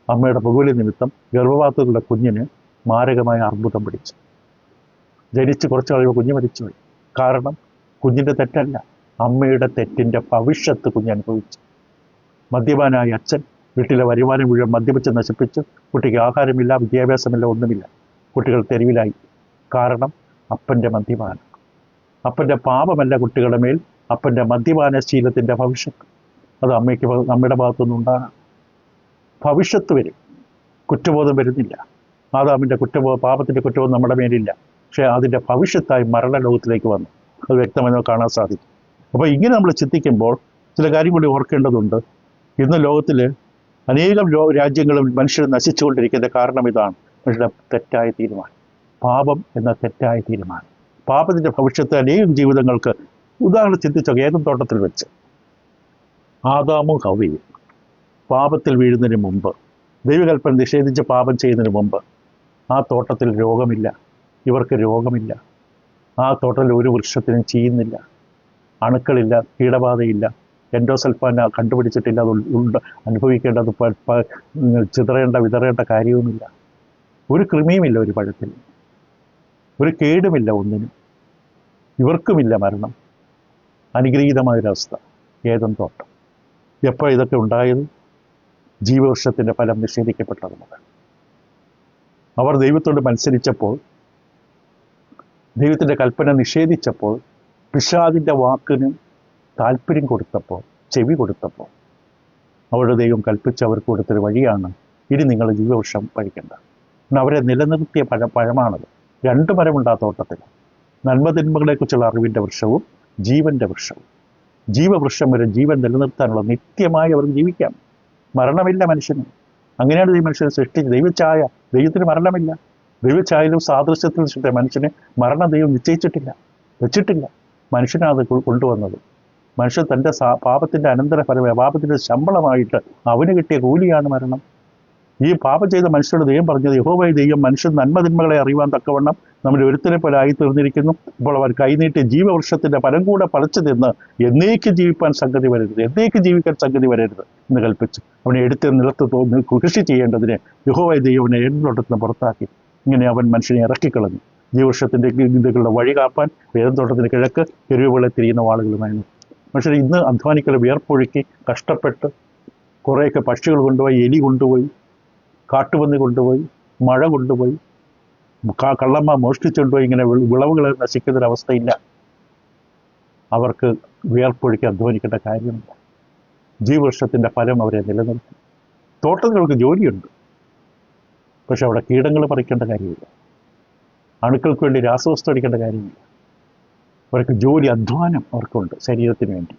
അമ്മയുടെ പുകവലി നിമിത്തം ഗർഭപാത്രത്തിലുള്ള കുഞ്ഞിന് മാരകമായ അർബുദം പിടിച്ചു. ജനിച്ച് കുറച്ച് കഴിയുമ്പോൾ കുഞ്ഞ് മരിച്ചുപോയി. കാരണം കുഞ്ഞിൻ്റെ തെറ്റല്ല, അമ്മയുടെ തെറ്റിൻ്റെ ഭവിഷ്യത്ത് കുഞ്ഞ് അനുഭവിച്ചു. മദ്യപാനായ അച്ഛൻ വീട്ടിലെ വരുമാനം മുഴുവൻ മദ്യപിച്ച് നശിപ്പിച്ചു. കുട്ടിക്ക് ആഹാരമില്ല, വിദ്യാഭ്യാസമില്ല, ഒന്നുമില്ല. കുട്ടികൾ തെരുവിലായി. കാരണം അപ്പൻ്റെ മദ്യപാനം. അപ്പൻ്റെ പാപമല്ല കുട്ടികളുടെ മേൽ, അപ്പൻ്റെ മദ്യപാന ശീലത്തിൻ്റെ ഭവിഷ്യത്ത്. അത് അമ്മയുടെ ഭാഗത്തുനിന്ന് ഉണ്ടാകാം. ഭവിഷ്യത്ത് വരും, കുറ്റബോധം വരുന്നില്ല. ആദാമിൻ്റെ പാപത്തിൻ്റെ കുറ്റബോധം നമ്മുടെ മേലില്ല, പക്ഷേ അതിൻ്റെ ഭവിഷ്യത്തായി മരണലോകത്തിലേക്ക് വന്നു. അത് വ്യക്തമായി നമുക്ക് കാണാൻ സാധിക്കും. അപ്പോൾ ഇങ്ങനെ നമ്മൾ ചിന്തിക്കുമ്പോൾ ചില കാര്യം കൂടി ഓർക്കേണ്ടതുണ്ട്. ഇന്ന് ലോകത്തിൽ അനേകം രാജ്യങ്ങളും മനുഷ്യർ നശിച്ചുകൊണ്ടിരിക്കുന്ന കാരണം ഇതാണ്, മനുഷ്യരുടെ തെറ്റായ തീരുമാനം. പാപം എന്ന തെറ്റായ തീരുമാനം. പാപത്തിൻ്റെ ഭവിഷ്യത്ത് അനേകം ജീവിതങ്ങൾക്ക്. ഉദാഹരണം ചിന്തിച്ചോ, ഏതും തോട്ടത്തിൽ വെച്ച് ആദാമും ഹവ്വയും പാപത്തിൽ വീഴുന്നതിന് മുമ്പ്, ദൈവകൽപ്പന നിഷേധിച്ച് പാപം ചെയ്യുന്നതിന് മുമ്പ് ആ തോട്ടത്തിൽ രോഗമില്ല, ഇവർക്ക് രോഗമില്ല. ആ തോട്ടത്തിൽ ഒരു വൃക്ഷത്തിനും ചെയ്യുന്നില്ല, അണുക്കളില്ല, കീടബാധയില്ല, എൻഡോസൾഫാൻ കണ്ടുപിടിച്ചിട്ടില്ല, അത് അനുഭവിക്കേണ്ടത് വിതറേണ്ട കാര്യവുമില്ല. ഒരു കൃമിയുമില്ല ഒരു പഴത്തിൽ, ഒരു കേടുമില്ല ഒന്നിനും. ഇവർക്കുമില്ല മരണം. അനുഗ്രഹീതമായൊരവസ്ഥ ഏദൻ തോട്ടം. എപ്പോൾ ഇതൊക്കെ ഉണ്ടായത്? ജീവവൃക്ഷത്തിൻ്റെ ഫലം നിഷേധിക്കപ്പെട്ടത് മുതൽ. അവർ ദൈവത്തോട് മത്സരിച്ചപ്പോൾ, ദൈവത്തിൻ്റെ കൽപ്പന നിഷേധിച്ചപ്പോൾ, പിശാചിൻ്റെ വാക്കിന് താല്പര്യം കൊടുത്തപ്പോൾ, ചെവി കൊടുത്തപ്പോൾ, അവരുടെ ദൈവം കൽപ്പിച്ച് അവർക്ക് കൊടുത്തൊരു വഴിയാണ്, ഇനി നിങ്ങൾ ജീവവൃക്ഷം കഴിക്കേണ്ട. അവരെ നിലനിർത്തിയ പഴമാണത്. 2 മരമുണ്ട് ആ തോട്ടത്തിൽ. നന്മതിന്മകളെക്കുറിച്ചുള്ള അറിവിൻ്റെ വൃക്ഷവും ജീവൻ്റെ വൃക്ഷവും. ജീവവൃക്ഷം വരെ ജീവൻ നിലനിർത്താനുള്ള നിത്യമായി അവർ ജീവിക്കാം. മരണമില്ല മനുഷ്യന്. അങ്ങനെയാണ് ഈ മനുഷ്യനെ സൃഷ്ടിച്ചത്. ദൈവഛായ, ദൈവത്തിന് മരണമില്ല. ദൈവഛായയിലും സാദൃശ്യത്തിലും സൃഷ്ടിച്ച മനുഷ്യന് മരണം ദൈവം നിശ്ചയിച്ചിട്ടില്ല, വെച്ചിട്ടില്ല. മനുഷ്യനാണ് അത് കൊണ്ടുവന്നത്. മനുഷ്യൻ തൻ്റെ പാപത്തിൻ്റെ അനന്തരഫലമായി, പാപത്തിൻ്റെ ശമ്പളമായിട്ട് അവന് കിട്ടിയ കൂലിയാണ് മരണം. ഈ പാപം ചെയ്ത മനുഷ്യരോട് ദൈവം പറഞ്ഞത്, യഹോവയായ ദൈവം മനുഷ്യൻ നന്മതിന്മകളെ അറിയുവാൻ തക്കവണ്ണം നമ്മൾ ഒരുത്തനെ പോലെ ആയിത്തീർന്നിരിക്കുന്നു. ഇപ്പോൾ അവർ കൈനീട്ടി ജീവവൃക്ഷത്തിൻ്റെ ഫലം കൂടെ പറിച്ചു തിന്ന് എന്നേക്കും ജീവിക്കാൻ സംഗതി വരരുത്, എന്നേക്കും ജീവിക്കാൻ സംഗതി വരരുത് എന്ന് കൽപ്പിച്ചു. അവനെ എടുത്ത് നിലത്ത് കൃഷി ചെയ്യേണ്ടതിന് യഹോവയായ ദൈവം അവനെ ഏദൻതോട്ടത്തിന് പുറത്താക്കി. ഇങ്ങനെ അവൻ മനുഷ്യനെ ഇറക്കിക്കളഞ്ഞു. ജീവവൃക്ഷത്തിൻ്റെ ഗീതകളുടെ വഴി കാപ്പാൻ ഏദൻതോട്ടത്തിന് കിഴക്ക് കെരുവുകളെ തിരിയുന്ന വാളുകളുമായിരുന്നു. മനുഷ്യർ ഇന്ന് അധ്വാനിക്കൽ വിയർപ്പൊഴുക്കി കഷ്ടപ്പെട്ട് കുറേയൊക്കെ പക്ഷികൾ കൊണ്ടുപോയി, എലി കൊണ്ടുപോയി, കാട്ടുപന്നി കൊണ്ടുപോയി, മഴ കൊണ്ടുപോയി, കള്ളന്മാർ മോഷ്ടിച്ചുകൊണ്ടുപോയി, ഇങ്ങനെ വിളവുകൾ നശിക്കുന്നൊരവസ്ഥയില്ല. അവർക്ക് വിയർപ്പൊഴുക്കി അധ്വാനിക്കേണ്ട കാര്യമില്ല. ജീവവൃക്ഷത്തിൻ്റെ ഫലം അവരെ നിലനിർത്തും. തോട്ടങ്ങൾക്ക് ജോലിയുണ്ട്, പക്ഷെ അവിടെ കീടങ്ങൾ പറിക്കേണ്ട കാര്യമില്ല, അണുക്കൾക്ക് വേണ്ടി രാസവസ്തു അടിക്കേണ്ട കാര്യമില്ല. അവർക്ക് ജോലി, അധ്വാനം അവർക്കുണ്ട് ശരീരത്തിന് വേണ്ടി.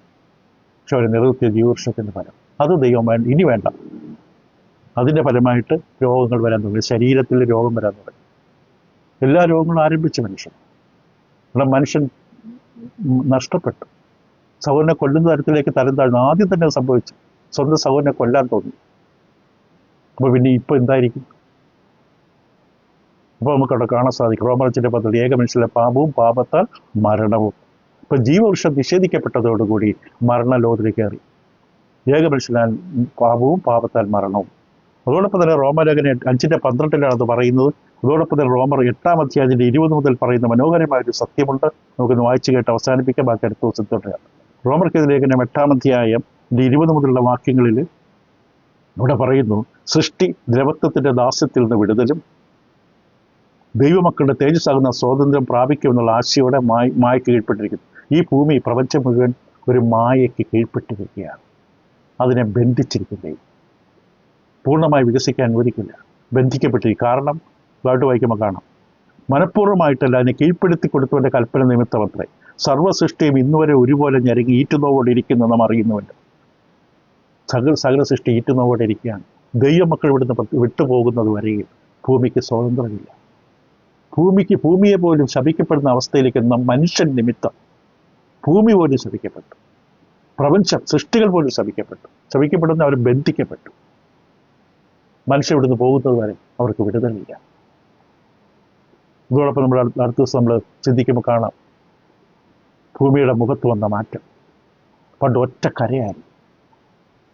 പക്ഷെ അവരെ നിലനിർത്തിയ ജീവവൃക്ഷത്തിൻ്റെ ഫലം അത് ദൈവം ഇനി വേണ്ട. അതിൻ്റെ ഫലമായിട്ട് രോഗങ്ങൾ വരാൻ തുടങ്ങി, ശരീരത്തിൽ രോഗം വരാൻ തുടങ്ങി. എല്ലാ രോഗങ്ങളും ആരംഭിച്ച മനുഷ്യൻ. ഇവിടെ മനുഷ്യൻ നഷ്ടപ്പെട്ടു. സഹോദരനെ കൊല്ലുന്ന തരത്തിലേക്ക് തരം താഴ്ന്നു. ആദ്യം തന്നെ സംഭവിച്ചു, സ്വന്തം സഹോദരനെ കൊല്ലാൻ തോന്നി. അപ്പോൾ പിന്നെ ഇപ്പോൾ എന്തായിരിക്കും? അപ്പോൾ നമുക്കവിടെ കാണാൻ സാധിക്കും റോമർച്ചിൻ്റെ 10 ഏക മനുഷ്യരുടെ പാപവും പാപത്താൽ മരണവും. ഇപ്പം ജീവവൃക്ഷം നിഷേധിക്കപ്പെട്ടതോടുകൂടി മരണലോകത്തിലേക്ക് കയറി. ഏക മനുഷ്യനാൽ പാപവും പാപത്താൽ മരണവും. അതോടൊപ്പം തന്നെ റോമലേഖനം 5:12 അത് പറയുന്നത്. അതോടൊപ്പം തന്നെ റോമർ 8-ാം അധ്യായത്തിൻ്റെ 20 മുതൽ പറയുന്ന മനോഹരമായൊരു സത്യമുണ്ട്. നമുക്കൊന്ന് വായിച്ചു കേട്ട് അവസാനിപ്പിക്കാം, ബാക്കി അടുത്ത ദിവസത്തോടെയാണ്. റോമർക്കെതിരെ ലേഖനം 8-ാം അധ്യായം 20 മുതലുള്ള വാക്യങ്ങളിൽ ഇവിടെ പറയുന്നു, സൃഷ്ടി ദ്രവത്വത്തിൻ്റെ ദാസ്യത്തിൽ നിന്ന് വിടുതലും ദൈവമക്കളുടെ തേജസ്സാകുന്ന സ്വാതന്ത്ര്യം പ്രാപിക്കുമെന്നുള്ള ആശയോടെ മായയ്ക്ക് കീഴ്പ്പെട്ടിരിക്കുന്നു. ഈ ഭൂമി, പ്രപഞ്ചം മുഴുവൻ ഒരു മായയ്ക്ക് കീഴ്പ്പെട്ടിരിക്കുകയാണ്. അതിനെ ബന്ധിച്ചിരിക്കുന്നത്. പൂർണ്ണമായി വികസിക്കാൻ അനുവദിക്കില്ല. ബന്ധിക്കപ്പെട്ടിരിക്കും. കാരണം താഴോട്ട് വായിക്കുമ്പോൾ കാണാം, മനഃപൂർവ്വമായിട്ടല്ല, അതിനെ കീഴ്പ്പെടുത്തി കൊടുത്തവൻ്റെ കൽപ്പന നിമിത്തമത്രേ സർവ്വസൃഷ്ടിയും ഇന്നുവരെ ഒരുപോലെ ഞെരുങ്ങി ഈറ്റുനോവോടെ ഇരിക്കുന്നു നാം അറിയുന്നുവല്ലോ. സകല സൃഷ്ടി ഈറ്റുനോവോടെ ഇരിക്കുകയാണ്. ദൈവമക്കൾ ഇവിടുന്ന് വിട്ടുപോകുന്നത് വരെയും ഭൂമിക്ക് സ്വാതന്ത്ര്യമില്ല. ഭൂമിയെ പോലും ശപിക്കപ്പെടുന്ന അവസ്ഥയിലേക്ക് മനുഷ്യൻ നിമിത്തം ഭൂമി പോലും ശപിക്കപ്പെട്ടു. പ്രപഞ്ചം, സൃഷ്ടികൾ പോലും ശപിക്കപ്പെടുന്ന അവർ ബന്ധിക്കപ്പെട്ടു. മനുഷ്യൻ ഇവിടുന്ന് പോകുന്നത് വരെ അവർക്ക് വിടുതലില്ല. ഇതോടൊപ്പം നമ്മൾ അടുത്ത ദിവസം നമ്മൾ ചിന്തിക്കുമ്പോൾ കാണാം ഭൂമിയുടെ മുഖത്ത് വന്ന മാറ്റം. പണ്ട് ഒറ്റ കരയായിരുന്നു,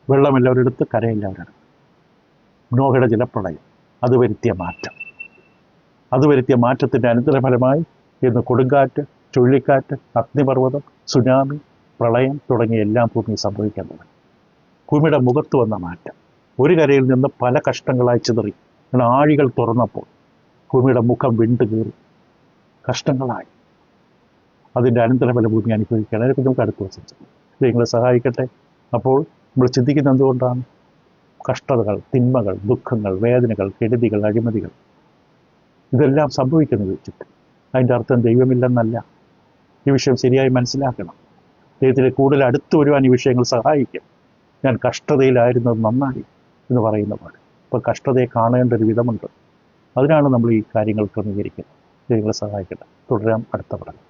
വെള്ളമെല്ലാവരെടുത്ത് കരയെല്ലാവരും. നോഹയുടെ ജലപ്രളയം അത് വരുത്തിയ മാറ്റത്തിൻ്റെ അനന്തരഫലമായി ഇന്ന് കൊടുങ്കാറ്റ്, ചുഴലിക്കാറ്റ്, അഗ്നിപർവ്വതം, സുനാമി, പ്രളയം തുടങ്ങിയ എല്ലാം ഭൂമി സംഭവിക്കാൻ തുടങ്ങി. ഭൂമിയുടെ മുഖത്ത് വന്ന മാറ്റം ഒരു കരയിൽ നിന്ന് പല കഷ്ടങ്ങളായി ചിതറി. ആഴികൾ തുറന്നപ്പോൾ ഭൂമിയുടെ മുഖം വിണ്ടു കീറി കഷ്ടങ്ങളായി. അതിൻ്റെ അനന്തരഫലം ഭൂമി അനുഭവിക്കുകയാണ്. അതിനെക്കുറിച്ച് നമുക്ക് അടുത്ത ദിവസം നിങ്ങളെ സഹായിക്കട്ടെ. അപ്പോൾ നമ്മൾ ചിന്തിക്കുന്നത് എന്തുകൊണ്ടാണ്? കഷ്ടതകൾ, തിന്മകൾ, ദുഃഖങ്ങൾ, വേദനകൾ, കെടുതികൾ, അഴിമതികൾ ഇതെല്ലാം സംഭവിക്കുന്നത് വെച്ചിട്ട് അതിൻ്റെ അർത്ഥം ദൈവമില്ലെന്നല്ല. ഈ വിഷയം ശരിയായി മനസ്സിലാക്കണം. ദൈവത്തിലെ കൂടുതൽ അടുത്ത് വരുവാൻ ഈ വിഷയങ്ങൾ സഹായിക്കും. ഞാൻ കഷ്ടതയിലായിരുന്നത് നന്നായി എന്ന് പറയുന്ന പോലെ. ഇപ്പോൾ കഷ്ടതയെ കാണേണ്ട ഒരു വിധമുണ്ട്. അതിനാണ് നമ്മൾ ഈ കാര്യങ്ങൾ ക്രമീകരിക്കുന്നത്. ദൈവങ്ങളെ സഹായിക്കട്ടെ. തുടരാം അടുത്ത പഠനം.